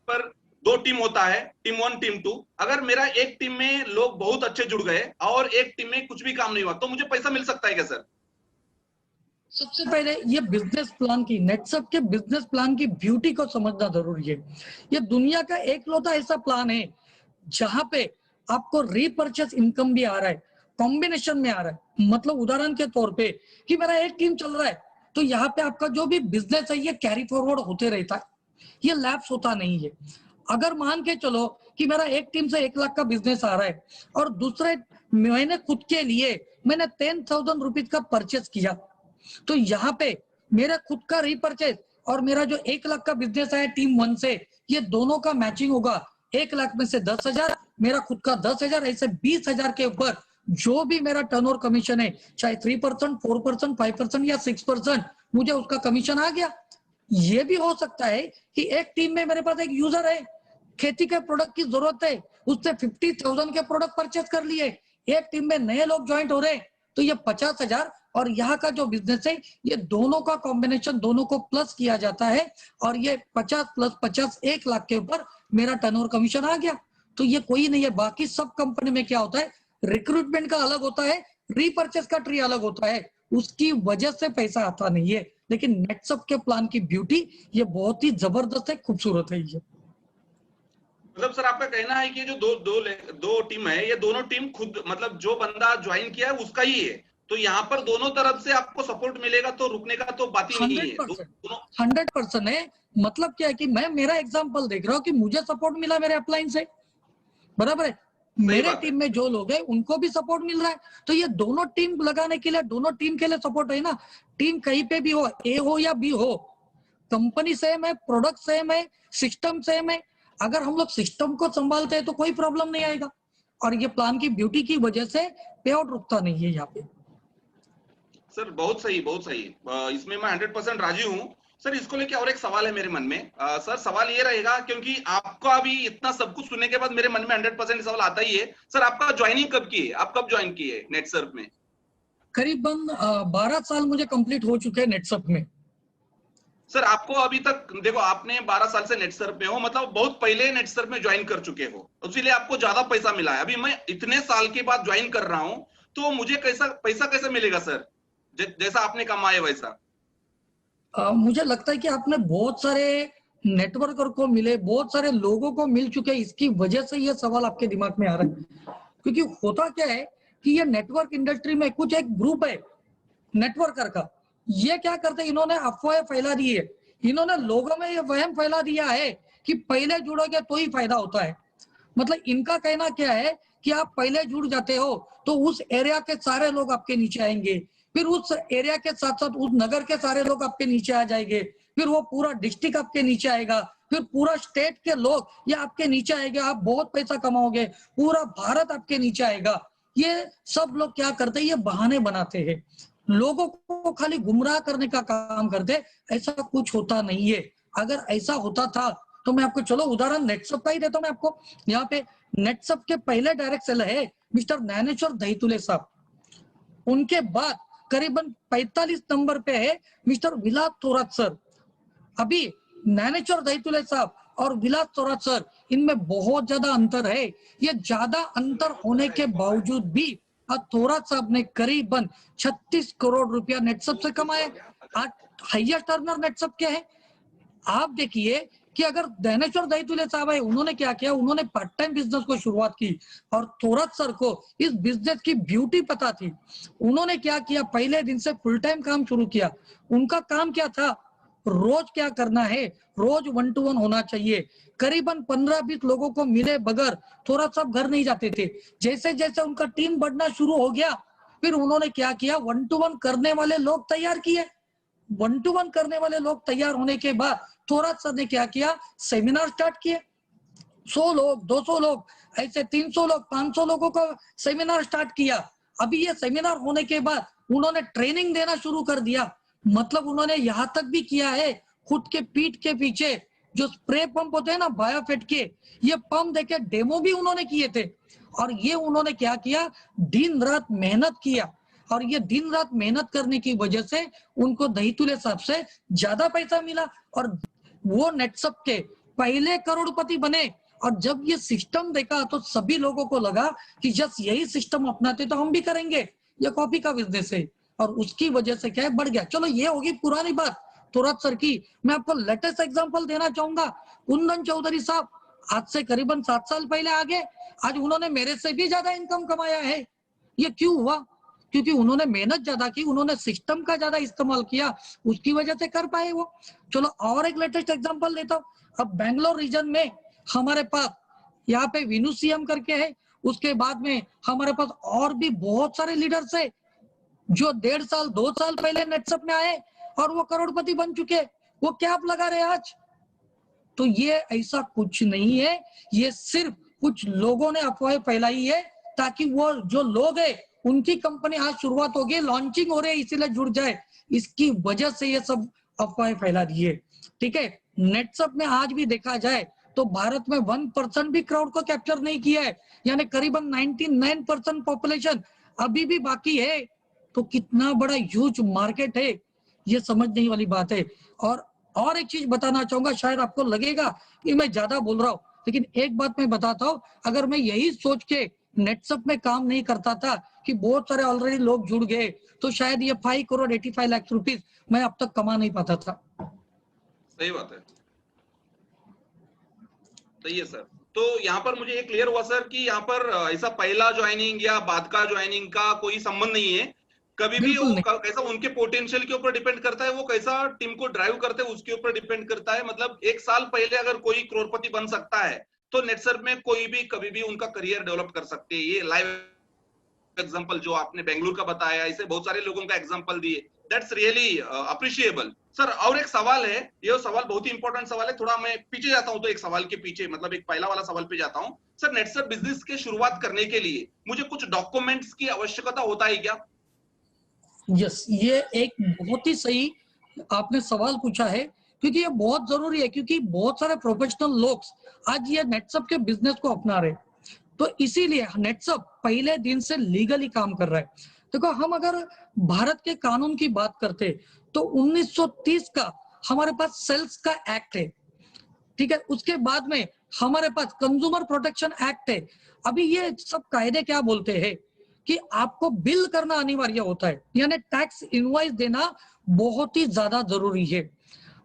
पर 2 टीम होता है, टीम 1 टीम 2। अगर मेरा एक टीम में लोग बहुत अच्छे जुड़ गए और एक टीम में कुछ भी काम नहीं हुआ, तो मुझे पैसा मिल सकता है क्या सर? सबसे पहले ये बिजनेस प्लान की, नेटसप के बिजनेस प्लान की ब्यूटी को समझना जरूरी है। ये दुनिया का एकलौता ऐसा प्लान है जहां पे आपको रीपर्चेस इनकम भी आ रहा है, कॉम्बिनेशन में आ रहा है। मतलब उदाहरण के तौर पे कि मेरा एक टीम चल रहा है, तो यहाँ पे आपका जो भी बिजनेस है ये कैरी फॉरवर्ड होते रहता है, ये लैप्स होता नहीं है। अगर मान के चलो कि मेरा एक टीम से 1 लाख का बिजनेस आ रहा है और दूसरे मैंने खुद के लिए मैंने 10,000 रुपीज का परचेस किया, तो यहाँ पे मेरा खुद का रीपरचेस और मेरा जो 1 लाख का बिजनेस है टीम 1 से, ये दोनों का मैचिंग होगा। 1 लाख में से 10,000 मेरा खुद का 10,000, ऐसे 20,000 के ऊपर जो भी मेरा टर्नओवर कमीशन है, चाहे 3%, 4%, 5% या 6%, मुझे उसका कमीशन आ गया। ये भी हो सकता है कि एक टीम में मेरे पास एक यूजर है, खेती के प्रोडक्ट की जरूरत है, उससे 50,000 के प्रोडक्ट परचेस कर लिए। एक टीम में नए लोग ज्वाइंट हो रहे, तो ये 50,000 और यहाँ का जो बिजनेस है, ये दोनों का कॉम्बिनेशन, दोनों को प्लस किया जाता है, और ये 50 + 50 1 लाख के ऊपर मेरा टर्नओवर कमीशन आ गया। तो ये कोई नहीं है। बाकी सब कंपनी में क्या होता है, रिक्रूटमेंट का अलग होता है, रीपरचेस का ट्री अलग होता है, उसकी वजह से पैसा आता नहीं है। लेकिन नेटसप के प्लान की ब्यूटी ये बहुत ही जबरदस्त है, खूबसूरत है ये। मतलब सर आपका कहना है कि जो दो टीम है, ये दोनों टीम खुद, मतलब जो बंदा ज्वाइन किया है उसका ही है, तो यहाँ पर दोनों तरफ से आपको सपोर्ट मिलेगा, तो रुकने का तो बात ही नहीं है। 100% है। मतलब क्या है कि मैं मेरा एग्जांपल देख रहा हूँ कि मुझे सपोर्ट मिला मेरे अपलाइन से, बराबर है, मेरे टीम में जो लोग हैं उनको भी सपोर्ट मिल रहा है। तो ये दोनों टीम लगाने के लिए, दोनों टीम के लिए सपोर्ट है ना। टीम कहीं पे भी हो, ए हो या बी हो, कंपनी सेम है, प्रोडक्ट सेम है, सिस्टम सेम है। अगर हम लोग सिस्टम को संभालते हैं तो कोई प्रॉब्लम नहीं आएगा। और ये प्लान की ब्यूटी की वजह से पे आउट रुकता नहीं है यहाँ पे। सर बहुत सही, बहुत सही। इसमें मैं 100% राजी हूँ सर। इसको लेके और एक सवाल है मेरे मन में। सर सवाल ये रहेगा, क्योंकि आपका अभी इतना सब कुछ सुनने के बाद मेरे मन में 100% सवाल आता ही है सर, आपका ज्वाइनिंग कब की है? आप कब ज्वाइन किए नेटसर्फ में? करीबन 12 साल मुझे कंप्लीट हो चुके हैं नेटसर्फ में। सर आपको अभी तक देखो, आपने 12 साल से नेटसर्फ में हो, मतलब बहुत पहले नेटसर्फ में ज्वाइन कर चुके हो, इसीलिए आपको ज्यादा पैसा मिला है। अभी मैं इतने साल के बाद ज्वाइन कर रहा हूं, तो मुझे पैसा कैसे मिलेगा सर? जैसा आपने कमाया वैसा। मुझे लगता है कि आपने बहुत सारे नेटवर्कर को मिले, बहुत सारे लोगों को मिल चुके, इसकी वजह से ये सवाल आपके दिमाग में आ रहा है। क्योंकि होता क्या है कि ये नेटवर्क इंडस्ट्री में कुछ एक ग्रुप है नेटवर्कर का, ये क्या करते हैं, इन्होंने अफवाहें फैला दी है, इन्होंने लोगों में ये वहम फैला दिया है कि पहले जुड़ोगे तो ही फायदा होता है। मतलब इनका कहना क्या है कि आप पहले जुड़ जाते हो तो उस एरिया के सारे लोग आपके नीचे आएंगे, फिर उस एरिया के साथ साथ उस नगर के सारे लोग आपके नीचे आ जाएंगे, फिर वो पूरा डिस्ट्रिक्ट आपके नीचे आएगा, फिर पूरा स्टेट के लोग ये आपके नीचे आएंगे, आप बहुत पैसा कमाओगे, पूरा भारत आपके नीचे आएगा। ये सब लोग क्या करते हैं, ये बहाने बनाते हैं, लोगों को खाली गुमराह करने का काम करते। ऐसा कुछ होता नहीं है। अगर ऐसा होता था तो मैं आपको, चलो उदाहरण नेटसप का ही देता हूं मैं आपको। यहाँ पे नेटसप के पहले डायरेक्ट सेलर है मिस्टर ज्ञानेश्वर दहीतुले साहब, उनके बाद करीबन 45 नंबर पे है मिस्टर विलास थोरात सर। अभी ज्ञानेश्वर दहीतुले साहब और विलास थोरात सर, इनमें बहुत ज्यादा अंतर है। ये ज्यादा अंतर होने के बावजूद भी थोरात साहब ने करीबन 36 करोड़ रुपया नेटसप से कमाए। आज हाईएस्ट अर्नर नेटसप के हैं। आप देखिए कि अगर ज्ञानेश्वर दहीतुले साहब है, उन्होंने क्या किया, उन्होंने पार्ट टाइम बिजनेस को शुरुआत की, और थोरात सर को इस बिजनेस की ब्यूटी पता थी। उन्होंने क्या किया, पहले दिन से फुल टाइम काम शुरू किया। उनका काम क्या था, रोज क्या करना है, रोज 1 to 1 होना चाहिए। करीबन 15-20 लोगों को मिले बगैर थोरात साहब घर नहीं जाते थे। जैसे जैसे उनका टीम बढ़ना शुरू हो गया, फिर उन्होंने क्या किया, 1 to 1 करने वाले लोग तैयार किए। 1 to 1 करने वाले लोग तैयार होने के बाद थोरात सर ने क्या किया, सेमिनार स्टार्ट किए। 100 लोग, 200 लोग, ऐसे 300 लोग, 500 लोगों का सेमिनार स्टार्ट किया। अभी ये सेमिनार होने के बाद उन्होंने ट्रेनिंग देना शुरू कर दिया। मतलब उन्होंने यहाँ तक भी किया है, खुद के पीठ के पीछे जो स्प्रे पंप होते हैं ना बायोफिट के, ये पंप देके डेमो भी उन्होंने किए थे। और ये उन्होंने क्या किया, दिन रात मेहनत किया, और ये दिन रात मेहनत करने की वजह से उनको दहीतुले साहब से ज्यादा पैसा मिला, और वो नेटसप के पहले करोड़पति बने। और जब ये सिस्टम देखा तो सभी लोगों को लगा कि जस यही सिस्टम अपनाते तो हम भी करेंगे, ये कॉपी का बिजनेस है, और उसकी वजह से क्या है, बढ़ गया। चलो ये होगी पुरानी बात थोरात सर की। मैं आपको लेटेस्ट एग्जांपल देना चाहूंगा। कुंदन चौधरी साहब आज से करीबन 7 साल पहले आगे, आज उन्होंने मेरे से भी ज्यादा इनकम कमाया है। ये क्यों हुआ, क्योंकि उन्होंने मेहनत ज्यादा की, उन्होंने सिस्टम का ज्यादा इस्तेमाल किया, उसकी वजह से कर पाए वो। चलो और एक लेटेस्ट एग्जांपल देता हूँ। अब बैंगलोर रीजन में हमारे पास यहाँ पे विनु सीएम करके है, उसके बाद में हमारे पास और भी बहुत सारे लीडर्स है जो 1.5 साल 2 साल पहले नेटसप में आए और वो करोड़पति बन चुके। वो कैप लगा रहे आज। तो ये ऐसा कुछ नहीं है, ये सिर्फ कुछ लोगों ने अफवाह फैलाई है ताकि वो जो लोग है उनकी कंपनी आज शुरुआत होगी, लॉन्चिंग हो रही है, इसीलिए जुड़ जाए। इसकी वजह से ये सब अफवाह फैला दी है। ठीक है, नेटसप में आज भी देखा जाए तो भारत में 1% भी क्राउड को कैप्चर नहीं किया है, यानी करीबन 99% पॉपुलेशन अभी भी बाकी है। तो कितना बड़ा ह्यूज मार्केट है, ये समझने वाली बात है। और एक चीज बताना चाहूंगा, शायद आपको लगेगा कि मैं ज्यादा बोल रहा हूँ, लेकिन एक बात मैं बताता हूँ, अगर मैं यही सोच के नेटसप में काम नहीं करता था कि बहुत सारे ऑलरेडी लोग जुड़ गए, तो शायद ये 5 करोड़ 85 लाख रुपीस मैं अब तक कमा नहीं पाता था। सही बात है, सही है सर। तो यहाँ पर मुझे ये क्लियर हुआ सर कि यहाँ पर ऐसा पहला ज्वाइनिंग या बाद का ज्वाइनिंग का कोई संबंध नहीं है। कभी भी वो कैसा उनके पोटेंशियल के ऊपर डिपेंड करता है, वो कैसा टीम को ड्राइव करते हैं उसके ऊपर डिपेंड करता है। मतलब 1 साल पहले अगर कोई करोड़पति बन सकता है तो नेटसर्फ में कोई भी कभी भी उनका करियर डेवलप कर सकते हैं। ये लाइव एग्जांपल जो आपने बेंगलुरु का बताया, ऐसे बहुत सारे लोगों का एग्जांपल दिए, दैट्स रियली अप्रिशिएबल। सर और एक सवाल है, ये सवाल बहुत ही इंपॉर्टेंट सवाल है, थोड़ा मैं पीछे जाता हूं तो एक सवाल के पीछे, मतलब एक पहला वाला सवाल पे जाता हूं। सर नेटसर्फ बिजनेस के शुरुआत करने के लिए मुझे कुछ डॉक्यूमेंट्स की आवश्यकता होता है क्या? यस, ये एक बहुत ही सही आपने सवाल पूछा है, क्योंकि ये बहुत जरूरी है, क्योंकि बहुत सारे प्रोफेशनल लोग आज ये नेटसर्फ के बिजनेस को अपना रहे, तो इसीलिए नेटसर्फ पहले दिन से लीगली काम कर रहा है। देखो, हम अगर भारत के कानून की बात करते तो 1930 का हमारे पास सेल्स का एक्ट है, ठीक है। उसके बाद में हमारे पास कंज्यूमर प्रोटेक्शन एक्ट है। अभी ये सब कायदे क्या बोलते हैं कि आपको बिल करना अनिवार्य होता है, यानी टैक्स इनवॉइस देना बहुत ही ज्यादा जरूरी है।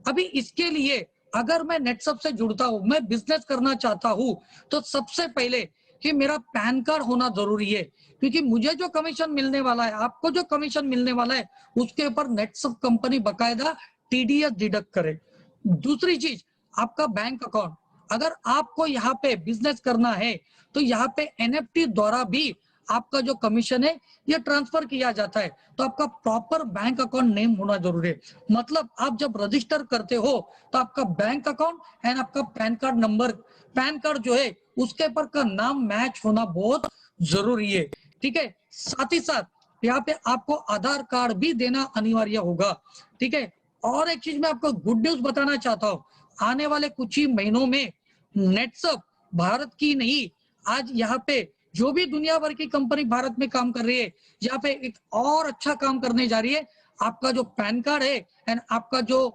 अभी इसके लिए अगर मैं नेटसर्फ से जुड़ता हूं, मैं बिजनेस करना चाहता हूं, तो सबसे पहले कि मेरा पैन कार्ड होना जरूरी है, क्योंकि मुझे जो कमीशन मिलने वाला है, आपको जो कमीशन मिलने वाला है, उसके ऊपर नेटसर्फ कंपनी बकायदा टीडीएस डिडक्ट करे। दूसरी चीज, आपका बैंक अकाउंट, अगर आपको यहाँ पे बिजनेस करना है तो यहाँ पे एनएफटी द्वारा भी आपका जो कमीशन है ये ट्रांसफर किया जाता है, तो आपका प्रॉपर बैंक अकाउंट नेम होना जरूरी है। मतलब आप जब रजिस्टर करते हो तो आपका बैंक अकाउंट एंड आपका pan card number, pan card जो है उसके पर का नाम मैच होना बहुत जरूरी है, ठीक है। साथ ही साथ यहाँ पे आपको आधार कार्ड भी देना अनिवार्य होगा, ठीक है। और एक चीज मैं आपको गुड न्यूज बताना चाहता हूँ, आने वाले कुछ ही महीनों में नेटसर्फ भारत की नहीं, आज यहाँ पे जो भी दुनिया भर की कंपनी भारत में काम कर रही है, यहाँ पे एक और अच्छा काम करने जा रही है। आपका जो पैन कार्ड है एंड आपका जो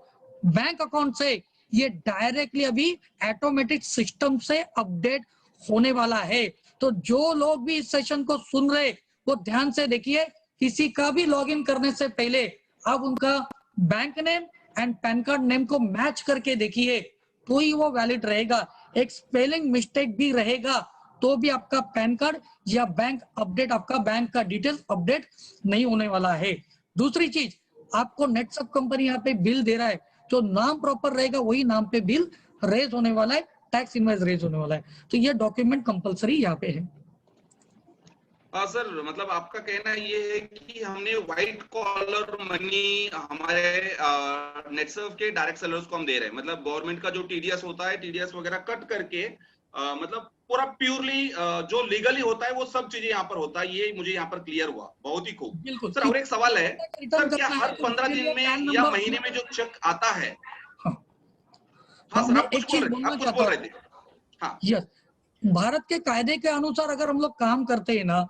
बैंक अकाउंट से ये डायरेक्टली अभी ऑटोमेटिक सिस्टम से अपडेट होने वाला है। तो जो लोग भी इस सेशन को सुन रहे वो ध्यान से देखिए, किसी का भी लॉगिन करने से पहले आप उनका bank name and pan card name को मैच करके देखिए, तो ही वो वैलिड रहेगा। एक स्पेलिंग मिस्टेक भी रहेगा तो भी आपका पैन कार्ड या बैंक अपडेट, आपका बैंक का डिटेल्स अपडेट नहीं होने वाला है। दूसरी चीज, आपको नेटसर्फ कंपनी यहाँ पे बिल दे रहा है, जो नाम प्रॉपर रहेगा वही नाम पे बिल रेज होने वाला है, टैक्स इनवॉइस रेज होने वाला है, तो ये डॉक्यूमेंट कंपलसरी यहाँ पे है। सर मतलब आपका कहना ये है कि हमने व्हाइट कॉलर मनी हमारे नेटसर्फ के डायरेक्ट सेलर्स को हम दे रहे हैं, मतलब गवर्नमेंट का जो टीडीएस होता है, टीडीएस वगैरह कट करके मतलब पूरा प्योरली जो लीगली होता है वो सब चीजें यहाँ पर होता है, ये मुझे यहाँ पर क्लियर हुआ। बहुत ही खूब। सर और एक सवाल है, सर क्या हर 15 दिन में या महीने में जो चेक आता है? हाँ सर, आप कुछ बोल रहे थे। हाँ यस, भारत के कायदे के अनुसार अगर हम लोग काम करते हैं ना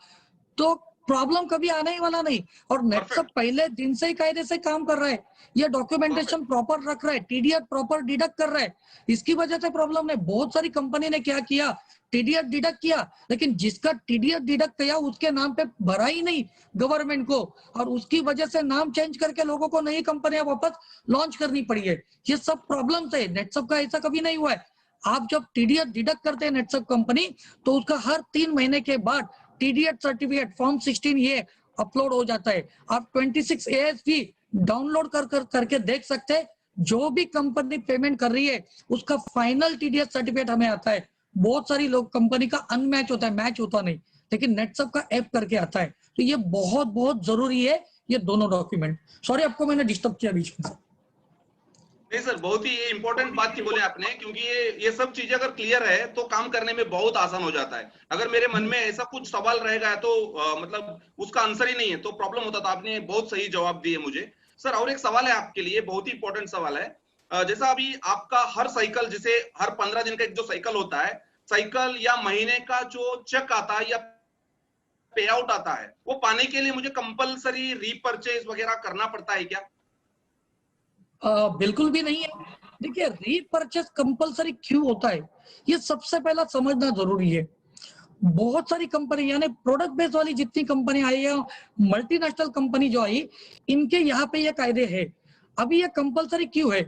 तो प्रॉब्लम कभी आने ही वाला नहीं। और नेटसर्फ पहले दिन से ही कायदे से काम कर रहा है, ये डॉक्यूमेंटेशन प्रॉपर रख रहा है, टीडीएस प्रॉपर डिडक्ट कर रहा है, इसकी वजह से प्रॉब्लम नहीं। बहुत सारी कंपनी ने क्या किया, टीडीएस डिडक्ट किया, लेकिन जिसका टीडीएस डिडक्ट किया उसके नाम पे भरा ही नहीं गवर्नमेंट को, और उसकी वजह से नाम चेंज करके लोगों को नई कंपनियां वापस लॉन्च करनी पड़ी है। ये सब प्रॉब्लम है, नेटसर्फ का ऐसा कभी नहीं हुआ है। आप जब टीडीएस डिडक्ट करते हैं नेटसर्फ कंपनी, तो उसका हर 3 महीने के बाद टीडीएस सर्टिफिकेट फॉर्म 16 ये अपलोड हो जाता है। आप 26 ASV डाउनलोड करके देख सकते हैं, जो भी कंपनी पेमेंट कर रही है उसका फाइनल टीडीएस सर्टिफिकेट हमें आता है। बहुत सारी लोग कंपनी का अनमैच होता है, मैच होता नहीं, लेकिन नेटसर्फ का ऐप करके आता है। तो ये बहुत बहुत जरूरी है, ये दोनों डॉक्यूमेंट। सॉरी आपको मैंने डिस्टर्ब किया बीच में। नहीं सर, बहुत ही इंपॉर्टेंट बात की बोले आपने, क्योंकि ये सब चीजें अगर क्लियर है तो काम करने में बहुत आसान हो जाता है। अगर मेरे मन में ऐसा कुछ सवाल रहेगा तो मतलब उसका आंसर ही नहीं है तो प्रॉब्लम होता। तो आपने बहुत सही जवाब दिए मुझे। सर और एक सवाल है आपके लिए, बहुत ही इंपॉर्टेंट सवाल है। जैसा अभी आपका हर साइकिल, जैसे हर 15 दिन का एक जो साइकिल होता है, साइकिल या महीने का जो चेक आता है या पे आउट आता है, वो पाने के लिए मुझे कंपलसरी रीपरचेज वगैरह करना पड़ता है क्या? बिल्कुल भी नहीं है। देखिए, रीपरचेस कंपलसरी क्यों होता है, ये सबसे पहला समझना जरूरी है। बहुत सारी कंपनी, यानी प्रोडक्ट बेस वाली जितनी कंपनी आई है, मल्टीनेशनल कंपनी जो आई, इनके यहाँ पे ये कायदे है। अभी ये कंपलसरी क्यों है?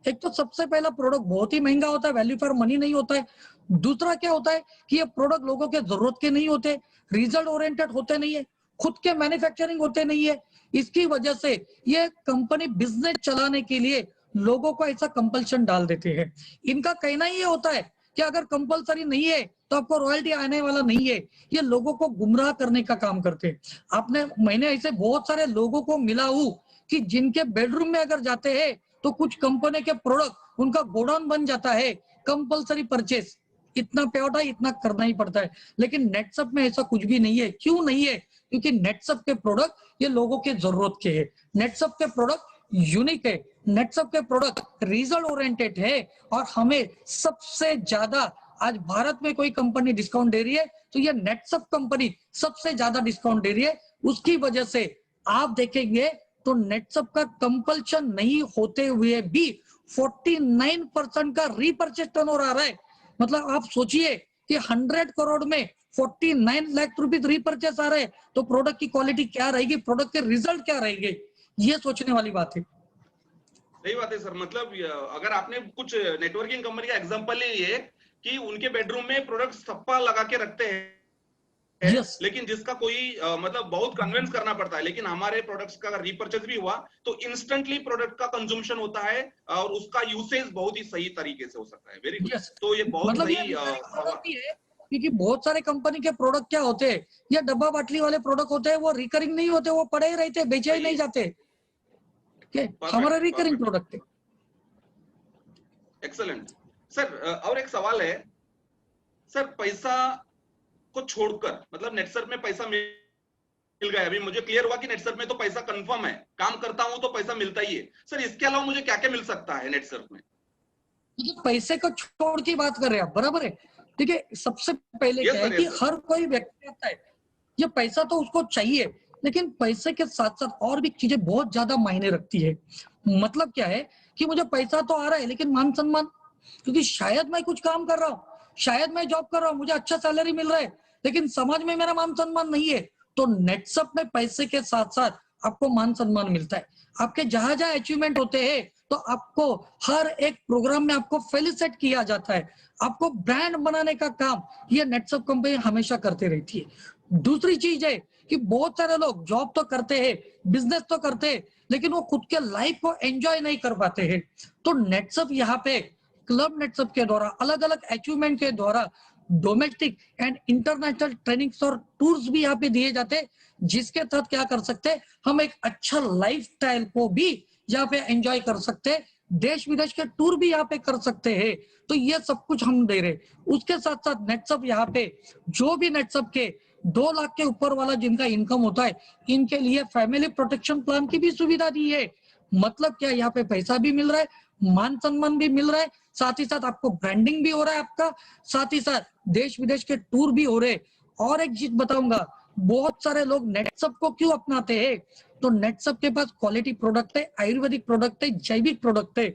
एक तो सबसे पहला, प्रोडक्ट बहुत ही महंगा होता है, वैल्यू फॉर मनी नहीं होता है। दूसरा क्या होता है कि ये प्रोडक्ट लोगों के जरूरत के नहीं होते, रिजल्ट ओरिएंटेड होते नहीं है, खुद के मैन्युफैक्चरिंग होते नहीं है। इसकी वजह से ये कंपनी बिजनेस चलाने के लिए लोगों को ऐसा कंपल्शन डाल देते हैं। इनका कहना ही ये होता है कि अगर कंपलसरी नहीं है तो आपको रॉयल्टी आने वाला नहीं है। ये लोगों को गुमराह करने का काम करते हैं। मैंने ऐसे बहुत सारे लोगों को मिला हूं कि जिनके बेडरूम में अगर जाते हैं तो कुछ कंपनी के प्रोडक्ट उनका गोडाउन बन जाता है, कंपलसरी परचेस, इतना पे आउट है, इतना करना ही पड़ता है। लेकिन नेटसप में ऐसा कुछ भी नहीं है। क्यों नहीं है? क्योंकि नेटसप के प्रोडक्ट ये लोगों के जरूरत के है, नेटसप के प्रोडक्ट यूनिक है, नेटसप के प्रोडक्ट रिजल्ट ओरिएंटेड है। और हमें सबसे ज्यादा आज भारत में कोई कंपनी डिस्काउंट दे रही है तो ये नेटसप कंपनी सबसे ज्यादा डिस्काउंट दे रही है। उसकी वजह से आप देखेंगे तो नेटसप का कंपल्शन नहीं होते हुए भी 49% का रीपर्चेज टर्नओवर आ रहा है। मतलब आप सोचिए कि 100 करोड़ में 49 लाख रुपीज रीपर्चेज आ रहे हैं, तो प्रोडक्ट की क्वालिटी क्या रहेगी, प्रोडक्ट के रिजल्ट क्या रहेंगे, ये सोचने वाली बात है। सही बात है सर। मतलब अगर आपने कुछ नेटवर्किंग कंपनी का एग्जांपल लिए कि उनके बेडरूम में प्रोडक्ट थप्पा लगा के रखते हैं, Yes. लेकिन जिसका कोई मतलब बहुत कन्विंस करना पड़ता है, लेकिन हमारे प्रोडक्ट्स का अगर रीपर्चेज भी हुआ तो इंस्टेंटली प्रोडक्ट का कंजम्पशन होता है और उसका यूसेज बहुत ही सही तरीके से हो सकता है। Very good. Yes. तो ये बहुत मतलब सही है, क्योंकि बहुत सारे कंपनी के प्रोडक्ट क्या होते हैं, ये डब्बा बाटली वाले प्रोडक्ट होते हैं, वो रिकरिंग नहीं होते, वो पड़े ही रहते, बेचे ही नहीं जाते। हमारा रिकरिंग प्रोडक्ट है। Excellent sir. और एक सवाल है सर, पैसा को छोड़कर, मतलब नेटसप में पैसा मिल गया, अभी मुझे क्लियर हुआ कि नेटसप में तो पैसा कंफर्म है, काम करता हूं तो पैसा मिलता ही है। सर इसके अलावा मुझे क्या क्या मिल सकता है नेटसप में? पैसे को छोड़ की बात कर रहे हैं आप, बराबर है। ठीक है, सबसे पहले क्या है कि हर कोई व्यक्ति आता है, ये पैसा तो उसको चाहिए, लेकिन पैसे के साथ साथ और भी चीजें बहुत ज्यादा मायने रखती है। मतलब क्या है कि मुझे पैसा तो आ रहा है, लेकिन मान सम्मान, क्योंकि शायद मैं कुछ काम कर रहा हूँ, शायद मैं जॉब कर रहा हूँ, मुझे अच्छा सैलरी मिल रहा है, लेकिन समाज में मेरा मान सम्मान नहीं है। तो नेटसप में पैसे के साथ साथ आपको मान सम्मान मिलता है। आपके जहां जहां अचीवमेंट होते हैं तो आपको हर एक प्रोग्राम में आपको फेलिसिट किया जाता है। आपको ब्रांड बनाने का काम ये नेटसप कंपनी हमेशा करते रहती है। दूसरी चीज है कि बहुत सारे लोग जॉब तो करते हैं, बिजनेस तो करते हैं, लेकिन वो खुद के लाइफ को एंजॉय नहीं कर पाते हैं। तो नेटसप यहाँ पे क्लब नेटसप के द्वारा अलग अलग अचीवमेंट के द्वारा डोमेस्टिक एंड इंटरनेशनल ट्रेनिंग्स और टूर्स भी यहाँ पे दिए जाते हैं, जिसके तहत क्या कर सकते हैं, हम एक अच्छा लाइफस्टाइल को भी यहाँ पे एंजॉय कर सकते हैं, देश विदेश के टूर भी यहाँ पे कर सकते हैं। तो ये सब कुछ हम दे रहे। उसके साथ साथ नेटसप यहाँ पे जो भी नेटसप के 2 लाख के ऊपर वाला जिनका इनकम होता है, इनके लिए फैमिली प्रोटेक्शन प्लान की भी सुविधा दी है। मतलब क्या, यहाँ पे पैसा भी मिल रहा है, मान सम्मान भी मिल रहा है, साथ ही साथ आपको ब्रांडिंग भी हो रहा है आपका, साथ ही साथ देश विदेश के टूर भी हो रहे। और एक चीज बताऊंगा, बहुत सारे लोग नेटसप को क्यों अपनाते हैं, तो नेटसप के पास क्वालिटी प्रोडक्ट है, आयुर्वेदिक प्रोडक्ट है, जैविक प्रोडक्ट है।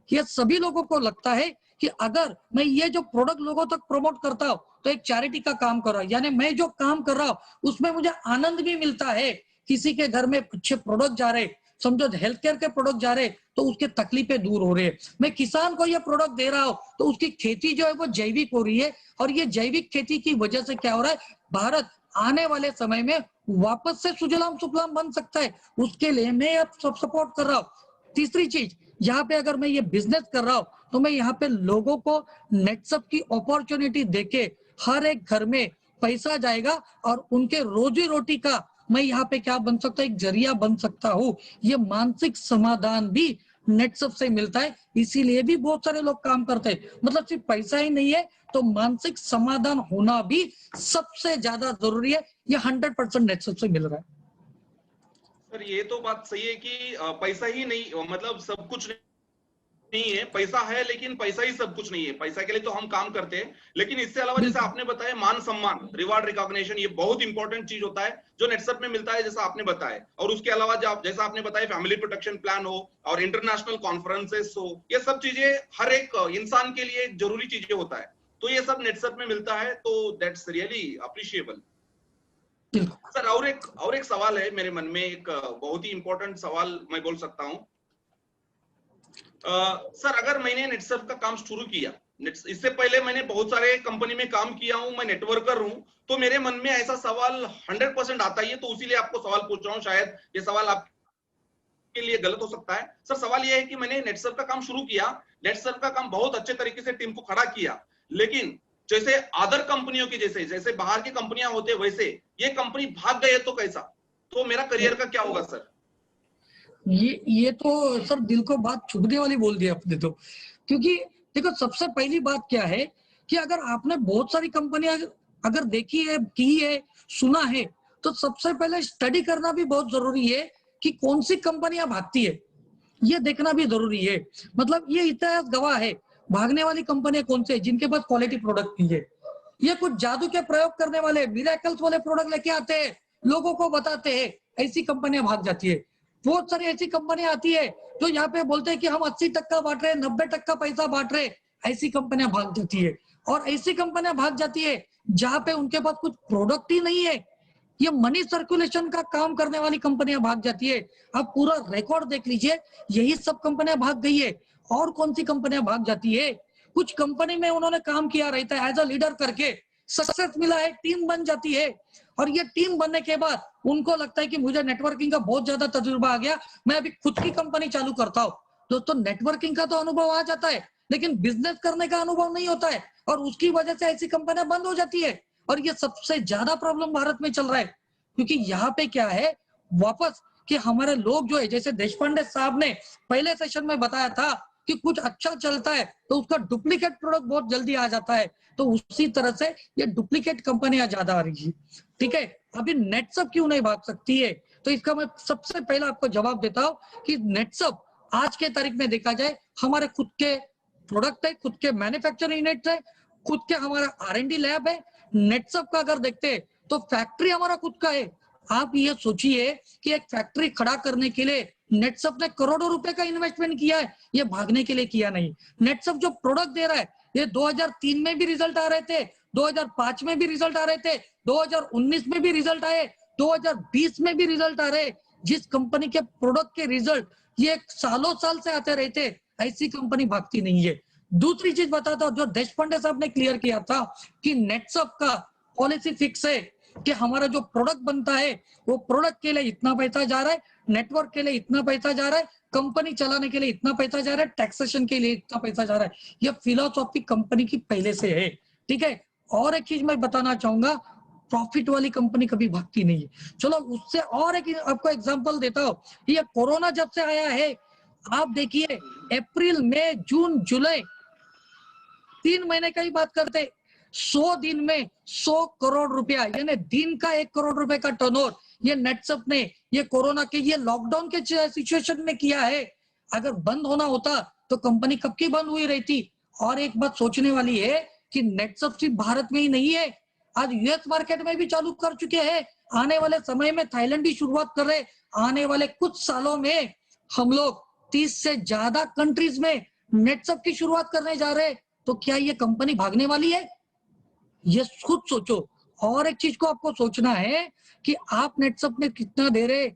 ये सभी लोगों को लगता है कि अगर मैं ये जो प्रोडक्ट लोगों तक प्रमोट करता हूँ तो एक चैरिटी का काम कर रहा हूँ, यानी मैं जो काम कर रहा हूँ उसमें मुझे आनंद भी मिलता है। किसी के घर में अच्छे प्रोडक्ट जा रहे, समझो हेल्थ केयर के प्रोडक्ट जा रहे, तो उसके तकलीफें दूर हो रही है। मैं किसान को ये प्रोडक्ट दे रहा हूँ तो उसकी खेती जो है वो जैविक हो रही है, और ये जैविक खेती की वजह से क्या हो रहा है, भारत आने वाले समय में वापस से सुजलाम सुफलाम बन सकता है। उसके लिए मैं अब सब सपोर्ट कर रहा हूँ। तीसरी चीज, यहाँ पे अगर मैं ये बिजनेस कर रहा हूँ तो मैं यहाँ पे लोगों को नेटसप की अपॉर्चुनिटी देके हर एक घर में पैसा जाएगा और उनके रोजी रोटी का मैं यहाँ पे क्या बन सकता है, एक जरिया बन सकता हूँ। ये मानसिक समाधान भी नेटसप से मिलता है, इसीलिए भी बहुत सारे लोग काम करते हैं। मतलब सिर्फ पैसा ही नहीं है, तो मानसिक समाधान होना भी सबसे ज्यादा जरूरी है। ये 100% नेटसप से मिल रहा है। सर ये तो बात सही है कि पैसा ही नहीं, मतलब सब कुछ नहीं है, पैसा है लेकिन पैसा ही सब कुछ नहीं है। पैसा के लिए तो हम काम करते हैं, लेकिन इससे अलावा जैसे आपने बताया मान सम्मान, रिवार्ड, रिकॉग्निशन, ये बहुत इंपॉर्टेंट चीज होता है जो नेटसप में मिलता है, जैसा आपने बताया। और उसके अलावा जैसा आपने बताया फैमिली प्रोटेक्शन प्लान हो और इंटरनेशनल कॉन्फ्रेंसेस हो, ये सब चीजें हर एक इंसान के लिए जरूरी चीजें होता है, तो ये सब नेटसप में मिलता है, तो दैट्स रियली अप्रिशिएबल। सर और एक सवाल है मेरे मन में, एक बहुत ही इंपॉर्टेंट सवाल मैं बोल सकता हूं। सर अगर मैंने नेटसप का काम शुरू किया, इससे पहले मैंने बहुत सारे कंपनी में काम किया हूं, मैं नेटवर्कर हूं, तो मेरे मन में ऐसा सवाल 100% आता ही है, तो इसीलिए आपको सवाल पूछ रहा हूं। शायद ये सवाल आपके लिए गलत हो सकता है। सर सवाल ये है कि मैंने नेटसप का काम शुरू किया, नेटसप का काम बहुत अच्छे तरीके से टीम को खड़ा किया, लेकिन जैसे अदर कंपनियों की जैसे बाहर की कंपनियां होते वैसे ये कंपनी भाग गए तो कैसा, तो मेरा करियर का क्या होगा सर? ये तो सर दिल को बात छूने वाली बोल दी आपने तो, क्योंकि देखो सबसे पहली बात क्या है कि अगर आपने बहुत सारी कंपनियां अगर देखी है, की है, सुना है, तो सबसे पहले स्टडी करना भी बहुत जरूरी है कि कौन सी कंपनियां भागती है, ये देखना भी जरूरी है। मतलब ये इतिहास गवाह है, भागने वाली कंपनियां कौन सी है, जिनके पास क्वालिटी प्रोडक्ट नहीं है। ये कुछ जादू के प्रयोग करने वाले मिरेकल्स वाले प्रोडक्ट लेके आते हैं, लोगों को बताते हैं, ऐसी कंपनियां भाग जाती है। बहुत सारी ऐसी कंपनियां आती है जो यहाँ पे बोलते हैं कि हम 80% बांट रहे हैं, 90% पैसा बांट रहे, ऐसी कंपनियां भाग जाती है। और ऐसी कंपनियां भाग जाती है जहाँ पे उनके पास कुछ प्रोडक्ट ही नहीं है, ये मनी सर्कुलेशन का काम करने वाली कंपनियां भाग जाती है। आप पूरा रिकॉर्ड देख लीजिए, यही सब कंपनियां भाग गई है। और कौन सी कंपनियां भाग जाती है, कुछ कंपनी में उन्होंने काम किया रहता है, एज अ लीडर करके सक्सेस मिला है, टीम बन जाती है, और ये टीम बनने के बाद उनको लगता है कि मुझे नेटवर्किंग का बहुत ज्यादा तजुर्बा आ गया, मैं अभी खुद की कंपनी चालू करता हूँ। दोस्तों नेटवर्किंग का तो अनुभव आ जाता है, लेकिन बिजनेस करने का अनुभव नहीं होता है, और उसकी वजह से ऐसी कंपनियां बंद हो जाती है। और ये सबसे ज्यादा प्रॉब्लम भारत में चल रहा है, क्योंकि यहाँ पे क्या है, वापस कि हमारे लोग जो है, जैसे देशपांडे साहब ने पहले सेशन में बताया था कि कुछ अच्छा चलता है तो उसका डुप्लीकेट प्रोडक्ट बहुत जल्दी आ जाता है, तो उसी तरह से ये डुप्लीकेट कंपनियां ज्यादा आ रही है। ठीक है, अभी नेटसप क्यों नहीं भाग सकती है, तो इसका मैं सबसे पहले आपको जवाब देता हूँ कि नेटसप आज के तारीख में देखा जाए, हमारे खुद के प्रोडक्ट है, खुद के मैन्युफैक्चरिंग यूनिट है, खुद के हमारा R&D लैब है। नेटसप का अगर देखते हैं तो फैक्ट्री हमारा खुद का है। आप ये सोचिए कि एक फैक्ट्री खड़ा करने के लिए नेटसप ने करोड़ों रुपए का इन्वेस्टमेंट किया है, ये भागने के लिए किया नहीं। नेटसप जो प्रोडक्ट दे रहा है, ये 2003 में भी रिजल्ट आ रहे थे, 2005 में भी रिजल्ट आ रहे थे, 2019 में भी रिजल्ट आए, 2020 में भी रिजल्ट आ रहे। जिस कंपनी के प्रोडक्ट के रिजल्ट ये सालों साल से आते रहते, ऐसी कंपनी भागती नहीं है। दूसरी चीज बताता हूँ, जो देशपांडे साहब ने क्लियर किया था कि नेटसप का पॉलिसी फिक्स है कि हमारा जो प्रोडक्ट बनता है वो प्रोडक्ट के लिए इतना पैसा जा रहा है, नेटवर्क के लिए इतना पैसा जा रहा है, कंपनी चलाने के लिए इतना पैसा जा रहा है, टैक्सेशन के लिए इतना पैसा जा रहा है। ये फिलोसॉफी कंपनी की पहले से है। ठीक है, और एक चीज मैं बताना चाहूंगा, प्रॉफिट वाली कंपनी कभी भागती नहीं है। चलो उससे और एक आपको एग्जांपल देता हूँ, ये कोरोना जब से आया है, आप देखिए अप्रैल मई जून जुलाई 3 महीने का ही बात करते, 100 दिन में 100 करोड़ रुपया, यानी दिन का 1 करोड़ रुपए का टर्नओवर ये नेटसप ने ये कोरोना के ये लॉकडाउन के सिचुएशन में किया है। अगर बंद होना होता तो कंपनी कब की बंद हुई रहती। और एक बात सोचने वाली है कि नेटसप सिर्फ भारत में ही नहीं है, आज यूएस मार्केट में भी चालू कर चुके हैं, आने वाले समय में थाईलैंड भी शुरुआत कर रहे, आने वाले कुछ सालों में हम लोग 30 से ज्यादा कंट्रीज में नेटसप की शुरुआत करने जा रहे हैं। तो क्या ये कंपनी भागने वाली है, ये खुद सोचो। और एक चीज को आपको सोचना है कि आप नेटसप में कितना दे रहे,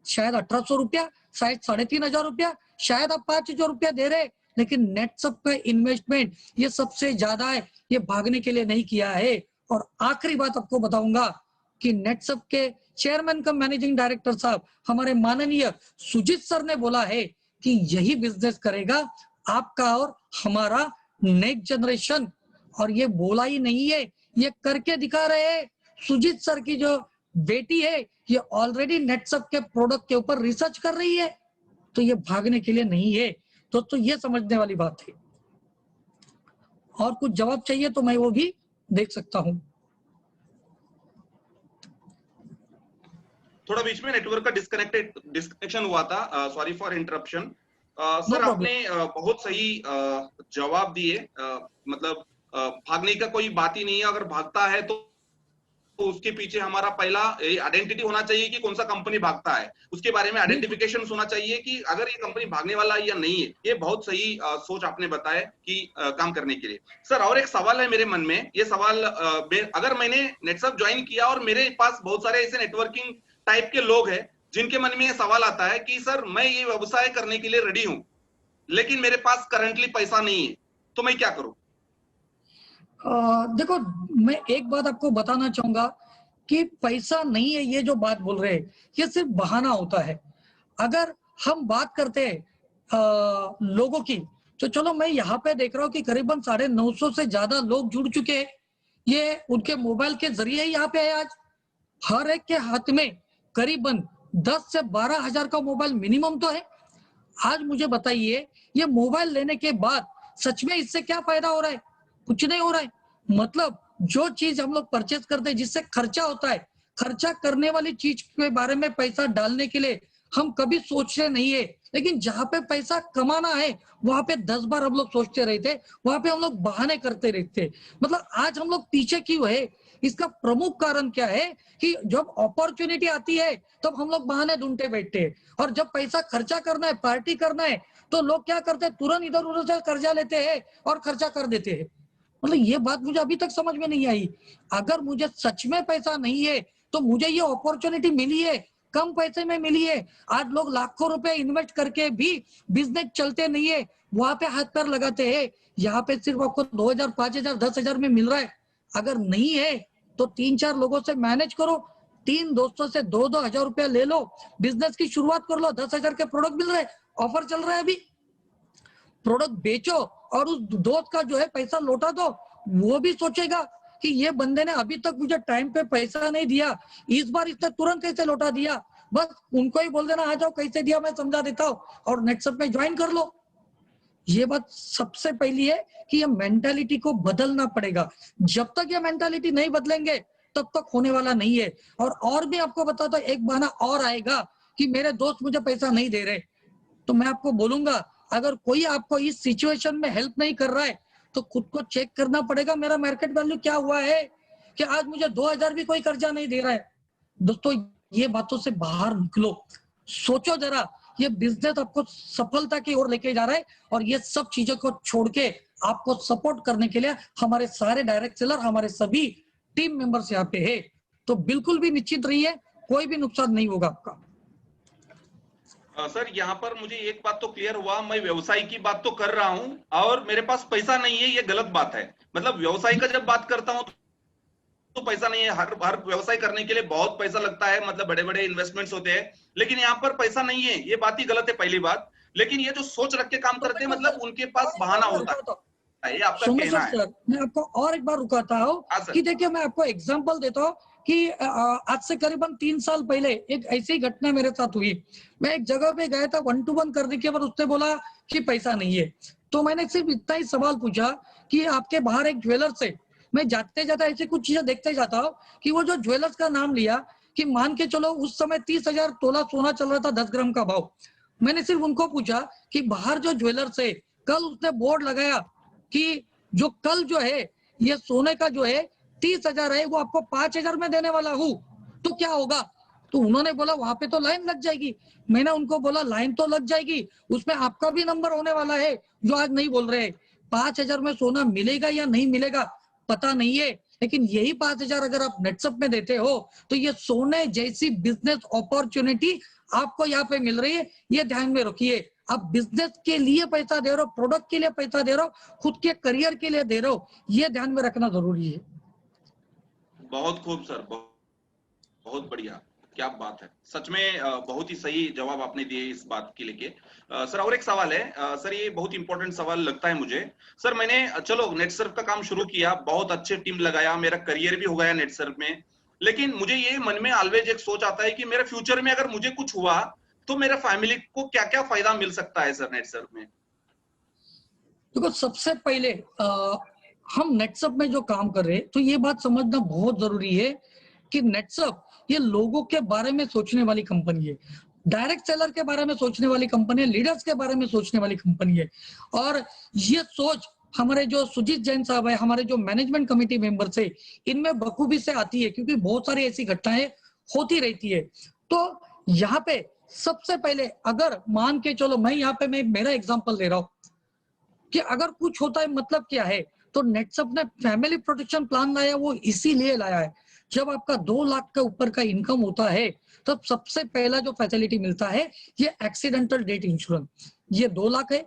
शायद 1800 रुपया, शायद 3500 रुपया, शायद आप 5000 रुपया दे रहे, लेकिन नेटसप का इन्वेस्टमेंट ये सबसे ज्यादा है, ये भागने के लिए नहीं किया है। और आखिरी बात आपको बताऊंगा कि नेटसप के चेयरमैन कम मैनेजिंग डायरेक्टर साहब हमारे माननीय सुजीत सर ने बोला है कि यही बिजनेस करेगा आपका और हमारा नेक्स्ट जनरेशन। और ये बोला ही नहीं है, ये करके दिखा रहे हैं। सुजीत सर की जो बेटी है ये ऑलरेडी नेटसप के प्रोडक्ट के ऊपर रिसर्च कर रही है, तो ये भागने के लिए नहीं है दोस्तों, ये समझने वाली बात है। और कुछ जवाब चाहिए तो मैं वो भी देख सकता हूं। थोड़ा बीच में नेटवर्क का डिस्कनेक्शन हुआ था, सॉरी फॉर इंटरप्शन। सर आपने बहुत सही जवाब दिए, मतलब भागने का कोई बात ही नहीं है। अगर भागता है तो उसके पीछे हमारा पहला आइडेंटिटी होना चाहिए कि कौन सा कंपनी भागता है, उसके बारे में आइडेंटिफिकेशन होना चाहिए कि अगर ये कंपनी भागने वाला है या नहीं है। ये बहुत सही सोच आपने बताया कि काम करने के लिए। सर और एक सवाल है मेरे मन में, ये सवाल अगर मैंने नेटसप ज्वाइन किया और मेरे पास बहुत सारे ऐसे नेटवर्किंग टाइप के लोग हैं जिनके मन में ये सवाल आता है कि सर मैं ये व्यवसाय करने के लिए रेडी हूं, लेकिन मेरे पास करंटली पैसा नहीं है, तो मैं क्या करूं? देखो मैं एक बात आपको बताना चाहूंगा कि पैसा नहीं है, ये जो बात बोल रहे हैं ये सिर्फ बहाना होता है। अगर हम बात करते हैं लोगों की, तो चलो मैं यहाँ पे देख रहा हूँ कि करीबन 950 से ज्यादा लोग जुड़ चुके हैं। ये उनके मोबाइल के जरिए यहाँ पे है। आज हर एक के हाथ में करीबन 10 से 12 हजार का मोबाइल मिनिमम तो है। आज मुझे बताइए, ये मोबाइल लेने के बाद सच में इससे क्या फायदा हो रहा है? कुछ नहीं हो रहा है। मतलब जो चीज हम लोग परचेज करते हैं जिससे खर्चा होता है, खर्चा करने वाली चीज के बारे में पैसा डालने के लिए हम कभी सोचते नहीं है। लेकिन जहां पे पैसा कमाना है वहां पे 10 बार हम लोग सोचते रहते, वहां पे हम लोग बहाने करते रहते। मतलब आज हम लोग पीछे क्यों है? इसका प्रमुख कारण क्या है कि जब अपॉर्चुनिटी आती है तब हम लोग बहाने ढूंढते बैठते हैं, और जब पैसा खर्चा करना है, पार्टी करना है, तो लोग क्या करते हैं, तुरंत इधर उधर से कर्जा लेते हैं और खर्चा कर देते हैं। मतलब ये बात मुझे अभी तक समझ में नहीं आई। अगर मुझे सच में पैसा नहीं है तो मुझे ये अपॉर्चुनिटी मिली है, कम पैसे में मिली है। आज लोग लाखों रुपए इन्वेस्ट करके भी बिजनेस चलते नहीं है, वहां पे हाथ पैर लगाते हैं। यहाँ पे सिर्फ आपको 2000, 5000, 10,000 में मिल रहा है। अगर नहीं है तो 3-4 लोगों से मैनेज करो, 3 दोस्तों से 2-2 हजार रुपया ले लो, बिजनेस की शुरुआत कर लो। 10,000 के प्रोडक्ट मिल रहे हैं, ऑफर चल रहा है अभी, प्रोडक्ट बेचो और उस दोस्त का जो है पैसा लौटा दो। वो भी सोचेगा कि ये बंदे ने अभी तक मुझे टाइम पे पैसा नहीं दिया, इस बार इसने तुरंत कैसे लौटा दिया। बस उनको ही बोल देना, आ जाओ कैसे दिया मैं समझा देता हूँ, और नेटसप में ज्वाइन कर लो। ये बात सबसे पहली है कि ये मेंटालिटी को बदलना पड़ेगा। जब तक ये मेंटालिटी नहीं बदलेंगे तब तक होने वाला नहीं है। और भी आपको बताता हूँ, एक बहाना और आएगा कि मेरे दोस्त मुझे पैसा नहीं दे रहे, तो मैं आपको बोलूंगा, अगर कोई आपको इस सिचुएशन में हेल्प नहीं कर रहा है तो खुद को चेक करना पड़ेगा, मेरा मार्केट वैल्यू क्या हुआ है कि आज मुझे 2000 भी कोई कर्जा नहीं दे रहा है। दोस्तों, ये बातों से बाहर निकलो, सोचो जरा, ये बिजनेस आपको सफलता की ओर लेके जा रहा है, और ये सब चीजों को छोड़ के आपको सपोर्ट करने के लिए हमारे सारे डायरेक्ट सेलर, हमारे सभी टीम मेंबर्स यहाँ पे है। तो बिल्कुल भी निश्चित रहिए, कोई भी नुकसान नहीं होगा आपका। सर यहाँ पर मुझे एक बात तो क्लियर हुआ, मैं व्यवसाय की बात तो कर रहा हूँ और मेरे पास पैसा नहीं है, ये गलत बात है। मतलब व्यवसाय का जब बात करता हूँ तो पैसा नहीं है। हर व्यवसाय करने के लिए बहुत पैसा लगता है, मतलब बड़े बड़े इन्वेस्टमेंट्स होते हैं, लेकिन यहाँ पर पैसा नहीं है, ये बात ही गलत है पहली बात। लेकिन ये जो सोच रख के काम करते हैं, मतलब उनके पास बहाना होता है, ये आपका कहना है। सर, मैं आपको और एक बार रुकाता हूँ कि देखिए, मैं आपको एग्जांपल देता हूँ कि आज से करीबन 3 साल पहले एक ऐसी घटना मेरे साथ हुई। मैं एक जगह पे गया था 1-to-1 करने के बाद, उसने बोला कि पैसा नहीं है। तो मैंने सिर्फ इतना ही सवाल पूछा कि आपके बाहर एक ज्वेलर्स है। मैं जाते जाते ऐसे कुछ चीजें देखते जाता हूँ कि वो जो ज्वेलर्स का नाम लिया, कि मान के चलो उस समय 30,000 तोला सोना चल रहा था, 10 ग्राम का भाव। मैंने सिर्फ उनको पूछा कि बाहर जो ज्वेलर्स है, कल उसने बोर्ड लगाया कि जो कल जो है ये सोने का जो है 30,000 है, वो आपको 5,000 में देने वाला हूँ, तो क्या होगा? तो उन्होंने बोला वहां पे तो लाइन लग जाएगी। मैंने उनको बोला लाइन तो लग जाएगी, उसमें आपका भी नंबर होने वाला है जो आज नहीं बोल रहे। 5,000 में सोना मिलेगा या नहीं मिलेगा पता नहीं है, लेकिन यही 5,000 अगर आप नेटसप में देते हो तो ये सोने जैसी बिजनेस अपॉर्चुनिटी आपको यहाँ पे मिल रही है। ये ध्यान में रखिए, आप बिजनेस के लिए पैसा दे रहे हो, प्रोडक्ट के लिए पैसा दे रहे हो, खुद के करियर के लिए दे रहे हो, ये ध्यान में रखना जरूरी है। बहुत खूब सर, बहुत बढ़िया, क्या बात है। सच में बहुत ही सही जवाब आपने दिए इस बात के लेके। सर और एक सवाल है सर, ये बहुत इंपॉर्टेंट सवाल लगता है मुझे। सर मैंने चलो नेटसर्फ का काम शुरू किया, बहुत अच्छे टीम लगाया, मेरा करियर भी हो गया नेटसर्फ में, लेकिन मुझे ये मन में ऑलवेज एक सोच आता है कि मेरे फ्यूचर में अगर मुझे कुछ हुआ तो मेरे फैमिली को क्या क्या फायदा मिल सकता है सर नेटसर्फ में? देखो, सबसे पहले हम नेटसप में जो काम कर रहे हैं तो ये बात समझना बहुत जरूरी है कि नेटसप ये लोगों के बारे में सोचने वाली कंपनी है, डायरेक्ट सेलर के बारे में सोचने वाली कंपनी है, लीडर्स के बारे में सोचने वाली कंपनी है। और ये सोच हमारे जो सुजीत जैन साहब है, हमारे जो मैनेजमेंट कमेटी मेंबर्स है, इनमें बखूबी से आती है, क्योंकि बहुत सारी ऐसी घटनाएं होती रहती है। तो यहाँ पे सबसे पहले अगर मान के चलो, मैं यहाँ पे मैं मेरा एग्जांपल दे रहा हूँ कि अगर कुछ होता है मतलब क्या है, तो नेटसप ने फैमिली प्रोटेक्शन प्लान लाया, वो इसीलिए लाया है। जब आपका 2 लाख के ऊपर का इनकम होता है तब सबसे पहला जो फैसिलिटी मिलता है ये एक्सीडेंटल डेथ इंश्योरेंस। ये 2 लाख है,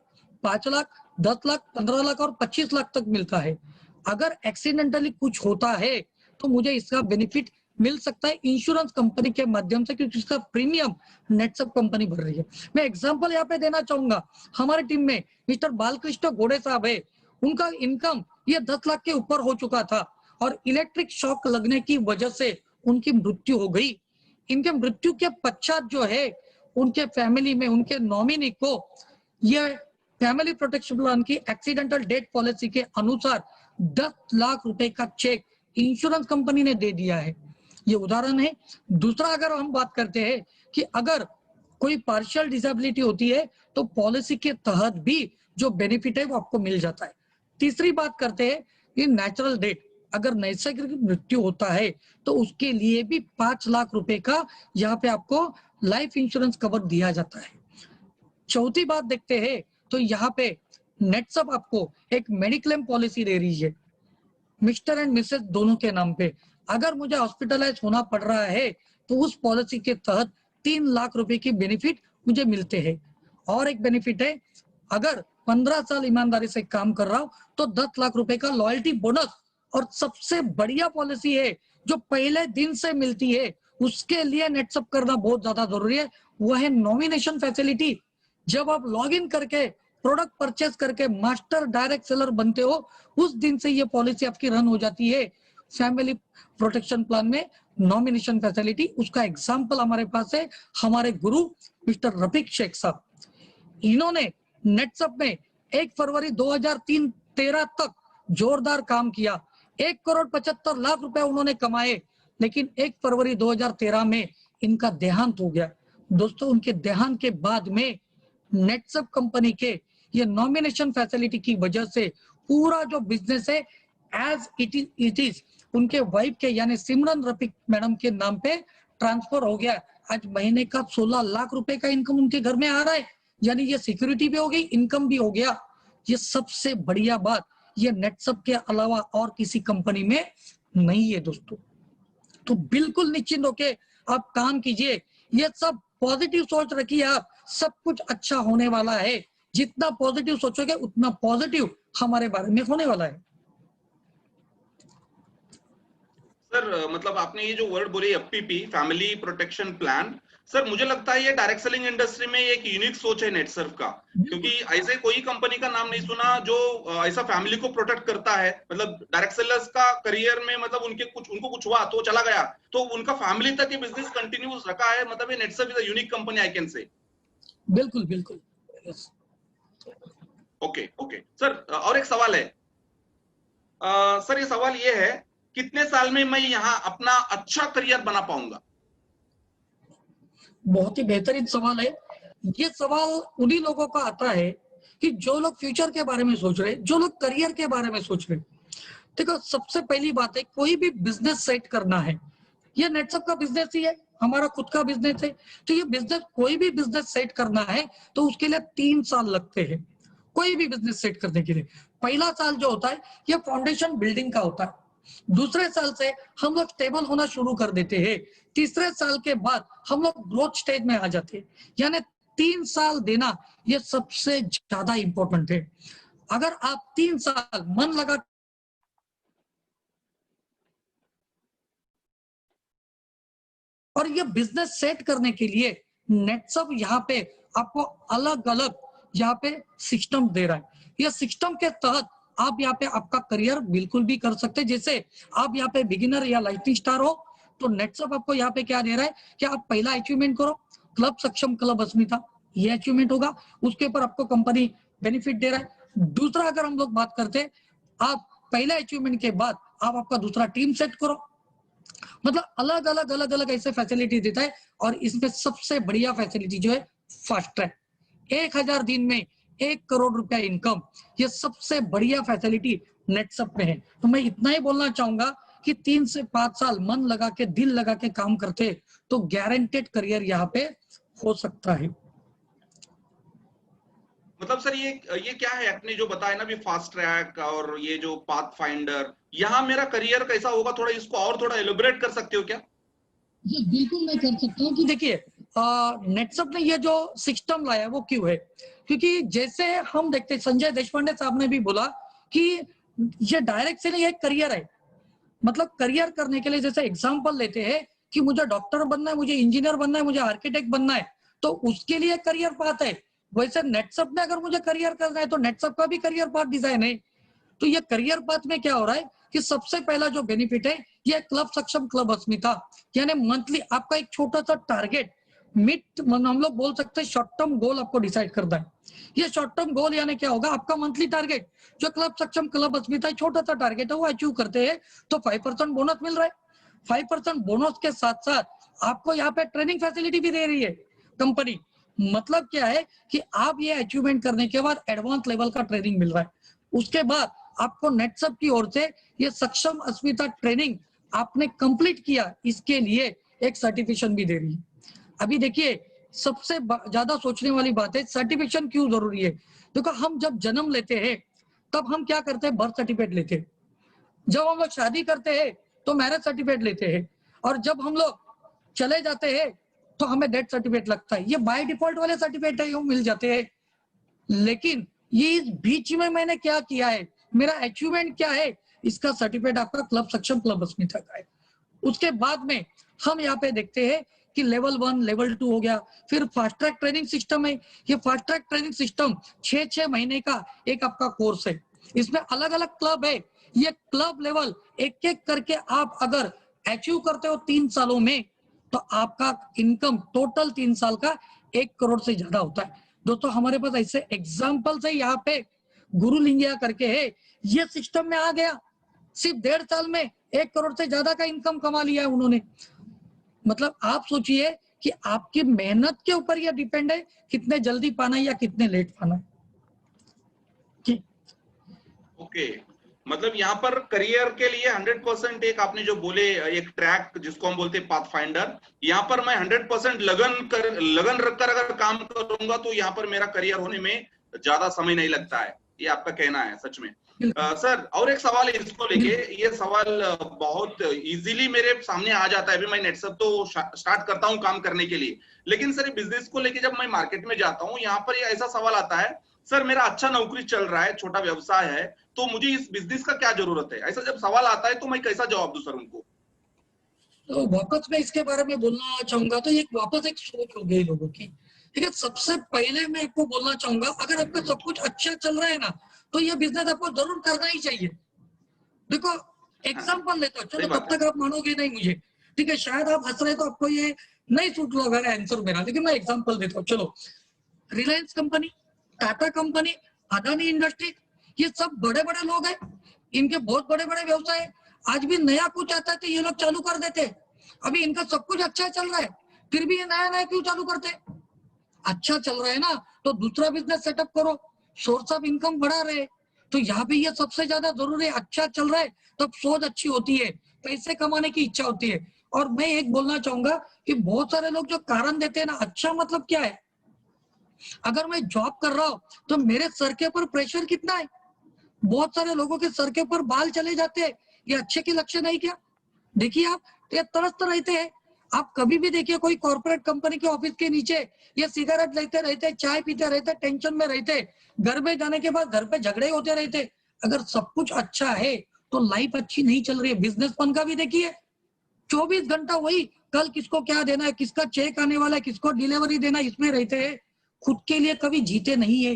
5 लाख, 10 लाख, 15 लाख और 25 लाख तक मिलता है। अगर एक्सीडेंटली कुछ होता है तो मुझे इसका बेनिफिट मिल सकता है इंश्योरेंस कंपनी के माध्यम से, क्योंकि इसका प्रीमियम नेटसप कंपनी भर रही है। मैं एग्जांपल यहाँ पे देना चाहूंगा, हमारी टीम में मिस्टर बालकृष्ण घोड़े साहब है, उनका इनकम ये 10 लाख के ऊपर हो चुका था और इलेक्ट्रिक शॉक लगने की वजह से उनकी मृत्यु हो गई। इनके मृत्यु के पश्चात जो है उनके फैमिली में उनके नॉमिनी को ये फैमिली प्रोटेक्शन प्लान की एक्सीडेंटल डेथ पॉलिसी के अनुसार 10 लाख रुपए का चेक इंश्योरेंस कंपनी ने दे दिया है। ये उदाहरण है। दूसरा, अगर हम बात करते हैं कि अगर कोई पार्शियल डिसेबिलिटी होती है तो पॉलिसी के तहत भी जो बेनिफिट है वो आपको मिल जाता है। तीसरी बात करते हैं कि नेचुरल डेथ, अगर नैसर्गिक मृत्यु होता है तो उसके लिए भी 5 लाख रुपए का यहाँ पे आपको लाइफ इंश्योरेंस कवर दिया जाता है। चौथी बात देखते हैं तो यहाँ पे नेटसप आपको एक मेडिक्लेम पॉलिसी दे रही है मिस्टर एंड मिसेस दोनों के नाम पे। अगर मुझे हॉस्पिटलाइज होना पड़ रहा है तो उस पॉलिसी के तहत 3 लाख रुपए की बेनिफिट मुझे मिलते हैं। और एक बेनिफिट है, अगर 15 साल ईमानदारी से काम कर रहा हूं तो 10 लाख रुपए का लॉयल्टी बोनस। और सबसे बढ़िया पॉलिसी है जो पहले दिन से मिलती है, उसके लिए नेटसप करना बहुत ज्यादा जरूरी है, वो है नॉमिनेशन फैसिलिटी। जब आप लॉग इन करके प्रोडक्ट परचेस करके मास्टर डायरेक्ट सेलर बनते हो, उस दिन से ये पॉलिसी आपकी रन हो जाती है। फैमिली प्रोटेक्शन प्लान में नॉमिनेशन फैसिलिटी, उसका एग्जांपल हमारे पास है हमारे गुरु मिस्टर रफीक शेख साहब। इन्होंने नेटसप में 1 फरवरी 2013 तक जोरदार काम किया। 1,75,00,000 रुपए उन्होंने कमाए, लेकिन 1 फरवरी 2013 में इनका देहांत हो गया। दोस्तों, उनके देहांत के बाद में नेटसप कंपनी के ये नॉमिनेशन फैसिलिटी की वजह से पूरा जो बिजनेस है एज इट इज उनके वाइफ के यानी सिमरन रफीक मैडम के नाम पे ट्रांसफर हो गया। आज महीने का 16 लाख रुपए का इनकम उनके घर में आ रहा है, यानी ये सिक्योरिटी भी हो गई, इनकम भी हो गया। ये सबसे बढ़िया बात ये नेटसप के अलावा और किसी कंपनी में नहीं है दोस्तों। तो बिल्कुल निश्चिंत होके आप काम कीजिए, ये सब पॉजिटिव सोच रखिए, आप सब कुछ अच्छा होने वाला है। जितना पॉजिटिव सोचोगे उतना पॉजिटिव हमारे बारे में होने वाला है। सर मतलब आपने ये जो वर्ड बोले FPP, family protection plan, sir मुझे लगता है ये डायरेक्ट सेलिंग इंडस्ट्री में एक यूनिक सोच है नेटसर्व का, क्योंकि ऐसे कोई कंपनी का नाम नहीं सुना जो ऐसा फैमिली को प्रोटेक्ट करता है। मतलब डायरेक्ट सेलर्स का करियर में मतलब उनको कुछ हुआ तो चला गया, तो उनका फैमिली तक ये बिजनेस कंटिन्यूस रखा है। मतलब ये Netserv is a unique company, I can say. बिल्कुल बिल्कुल। ओके सर, और एक सवाल है सर, ये सवाल ये है, कितने साल में मैं यहाँ अपना अच्छा करियर बना पाऊंगा? बहुत ही बेहतरीन सवाल है। ये सवाल उन्हीं लोगों का आता है कि जो लोग फ्यूचर के बारे में सोच रहे, जो लोग करियर के बारे में सोच रहे। देखो, सबसे पहली बात है, कोई भी बिजनेस सेट करना है, ये नेटसप का बिजनेस ही है, हमारा खुद का बिजनेस है। तो ये बिजनेस, कोई भी बिजनेस सेट करना है तो उसके लिए 3 साल लगते हैं। कोई भी बिजनेस सेट करने के लिए पहला साल जो होता है ये फाउंडेशन बिल्डिंग का होता है। दूसरे साल से हम लोग स्टेबल होना शुरू कर देते हैं। तीसरे साल के बाद हम लोग ग्रोथ स्टेज में आ जाते हैं। यानी 3 साल देना ये सबसे ज्यादा इंपॉर्टेंट है। अगर आप 3 साल मन लगा और ये बिजनेस सेट करने के लिए नेटसप यहाँ पे आपको अलग अलग यहाँ पे सिस्टम दे रहा है। ये सिस्टम के तहत आप यहाँ पे आपका करियर बिल्कुल भी कर सकते हैं। जैसे आप यहाँ पे बिगिनर या लाइटिंग स्टार हो तो नेटसप आपको यहाँ पे क्या दे रहा है कि आप पहला अचीवमेंट करो, क्लब सक्षम क्लब अस्मिता, ये अचीवमेंट होगा, उसके ऊपर आपको कंपनी बेनिफिट दे रहा है। दूसरा, अगर हम लोग बात करते हैं, आप पहले अचीवमेंट के बाद आप आपका दूसरा टीम सेट करो। मतलब अलग अलग ऐसे फैसिलिटी देता है। और इसमें सबसे बढ़िया फैसिलिटी जो है फास्ट ट्रैक, 1000 दिन में 1 करोड़ रुपया इनकम, ये सबसे बढ़िया फैसिलिटी नेटसप में है। तो मैं इतना ही बोलना चाहूंगा कि 3 से 5 साल मन लगा के, दिल लगा के काम करते तो गारंटेड करियर यहाँ पे हो सकता है। मतलब सर ये क्या है आपने जो बताया ना भी फास्ट ट्रैक और ये जो पाथ फाइंडर, यहाँ मेरा करियर कैसा होगा, थोड़ा इसको और थोड़ा एलिब्रेट कर सकते हो क्या? ये बिल्कुल मैं कर सकता हूँ कि देखिए, नेटसप ने ये जो सिस्टम लाया वो क्यों है, क्योंकि जैसे हम देखते हैं, संजय देशपांडे साहब ने भी बोला कि ये डायरेक्ट से नहीं एक करियर है। मतलब करियर करने के लिए जैसे एग्जांपल लेते हैं कि मुझे डॉक्टर बनना है, मुझे इंजीनियर बनना है, मुझे आर्किटेक्ट बनना है, तो उसके लिए करियर पाथ है। वैसे नेटसप में अगर मुझे करियर करना है तो नेटसप का भी करियर पाथ डिजाइन है। तो ये करियर पाथ में क्या हो रहा है, कि सबसे पहला जो बेनिफिट है ये क्लब सक्षम क्लब अस्मिता, यानी मंथली आपका एक छोटा सा टारगेट हम लोग बोल सकते हैं शॉर्ट टर्म गोल आपको डिसाइड करना है। ये शॉर्ट टर्म गोल यानी क्या होगा, आपका मंथली टारगेट जो क्लब सक्षम क्लब अस्मिता छोटा सा टारगेट है वो अचीव करते हैं तो 5% बोनस मिल रहा है। 5% बोनस के साथ साथ आपको यहाँ पे ट्रेनिंग फैसिलिटी भी दे रही है कंपनी। मतलब क्या है कि आप ये अचीवमेंट करने के बाद एडवांस लेवल का ट्रेनिंग मिल रहा है, उसके बाद आपको नेटसप की ओर से ये सक्षम अस्मिता ट्रेनिंग आपने कंप्लीट किया इसके लिए एक सर्टिफिकेशन भी दे रही है। अभी देखिए सबसे ज्यादा सोचने वाली बात है सर्टिफिकेशन क्यों जरूरी है। देखो हम जब जन्म लेते हैं तब हम क्या करते हैं, बर्थ सर्टिफिकेट लेते हैं। जब हम लोग शादी करते हैं तो मैरिज सर्टिफिकेट लेते हैं, और जब हम लोग चले जाते हैं तो हमें डेथ सर्टिफिकेट लगता है। ये बाय डिफॉल्ट वाले सर्टिफिकेट है, वो मिल जाते हैं। लेकिन ये इस बीच में मैंने क्या किया है, मेरा अचीवमेंट क्या है, इसका सर्टिफिकेट आपका क्लब सक्षम क्लब अस्मिता का है। उसके बाद में हम यहाँ पे देखते हैं कि लेवल 1 लेवल 2 हो गया, फिर फास्ट ट्रैक ट्रेनिंग सिस्टम है। ये फास्ट ट्रैक ट्रेनिंग सिस्टम 6 महीने का एक आपका कोर्स है, इसमें अलग अलग क्लब है। ये क्लब लेवल एक एक करके आप अगर अचीव करते हो 3 सालों में तो आपका इनकम टोटल 3 साल का 1 करोड़ से ज्यादा होता है। दोस्तों हमारे पास ऐसे एग्जाम्पल्स है, यहाँ पे गुरु लिंगिया करके है, ये सिस्टम में आ गया, सिर्फ 1.5 साल में 1 करोड़ से ज्यादा का इनकम कमा लिया है उन्होंने। मतलब आप सोचिए कि आपकी मेहनत के ऊपर यह डिपेंड है कितने जल्दी पाना है या कितने लेट पाना है। ओके, मतलब यहाँ पर करियर के लिए 100% एक आपने जो बोले एक ट्रैक जिसको हम बोलते हैं पाथ फाइंडर, यहाँ पर मैं 100% लगन रखकर अगर काम करूंगा तो यहाँ पर मेरा करियर होने में ज्यादा समय नहीं लगता है, ये आपका कहना है सच में। सर और एक सवाल है इसको लेके, ये सवाल बहुत इजीली मेरे सामने आ जाता है। अभी मैं नेटसप तो स्टार्ट करता हूँ काम करने के लिए, लेकिन सर बिजनेस को लेके जब मैं मार्केट में जाता हूँ यहाँ पर ये ऐसा सवाल आता है, सर मेरा अच्छा नौकरी चल रहा है, छोटा व्यवसाय है, तो मुझे इस बिजनेस का क्या जरूरत है? ऐसा जब सवाल आता है तो मैं कैसा जवाब दूं सर उनको? तो वापस मैं इसके बारे में बोलना चाहूंगा, तो वापस एक सोच हो गई लोगों की। ठीक है, सबसे पहले मैं आपको बोलना चाहूंगा अगर आपका सब कुछ अच्छा चल रहा है ना तो ये बिजनेस आपको जरूर करना ही चाहिए। देखो एग्जाम्पल लेता हूँ, चलो तब तक आप मानोगे नहीं मुझे, ठीक है, शायद आप हंस रहे तो आपको ये नहीं सूट लगा आंसर मेरा, लेकिन मैं एग्जाम्पल देता हूँ। चलो Reliance company, Tata company, Adani industry, ये सब बड़े बड़े लोग हैं, इनके बहुत बड़े बड़े व्यवसाय है। आज भी नया कुछ आता है तो ये लोग चालू कर देते हैं। अभी इनका सब कुछ अच्छा चल रहा है फिर भी ये नया नया क्यों चालू करते? अच्छा चल रहा है ना तो दूसरा बिजनेस सेटअप करो, सोर्स ऑफ इनकम बढ़ा रहे। तो यहाँ पे ये सबसे ज्यादा जरूरी है, अच्छा चल रहा है तब सोच अच्छी होती है, पैसे कमाने की इच्छा होती है। और मैं एक बोलना चाहूंगा कि बहुत सारे लोग जो कारण देते हैं ना, अच्छा मतलब क्या है, अगर मैं जॉब कर रहा हूँ तो मेरे सर के ऊपर प्रेशर कितना है। बहुत सारे लोगों के सर के ऊपर बाल चले जाते हैं, ये अच्छे के लक्षण है क्या? देखिए आप ये तरसते रहते हैं। आप कभी भी देखिए कोई कॉर्पोरेट कंपनी के ऑफिस के नीचे ये सिगरेट लेते रहते, चाय पीते रहते, टेंशन में रहते, घर में जाने के बाद घर पे झगड़े होते रहते। अगर सब कुछ अच्छा है तो लाइफ अच्छी नहीं चल रही है। बिजनेसमैन का भी देखिए 24 घंटा वही, कल किसको क्या देना है, किसका चेक आने वाला है, किसको डिलीवरी देना है, इसमें रहते हैं। खुद के लिए कभी जीते नहीं है।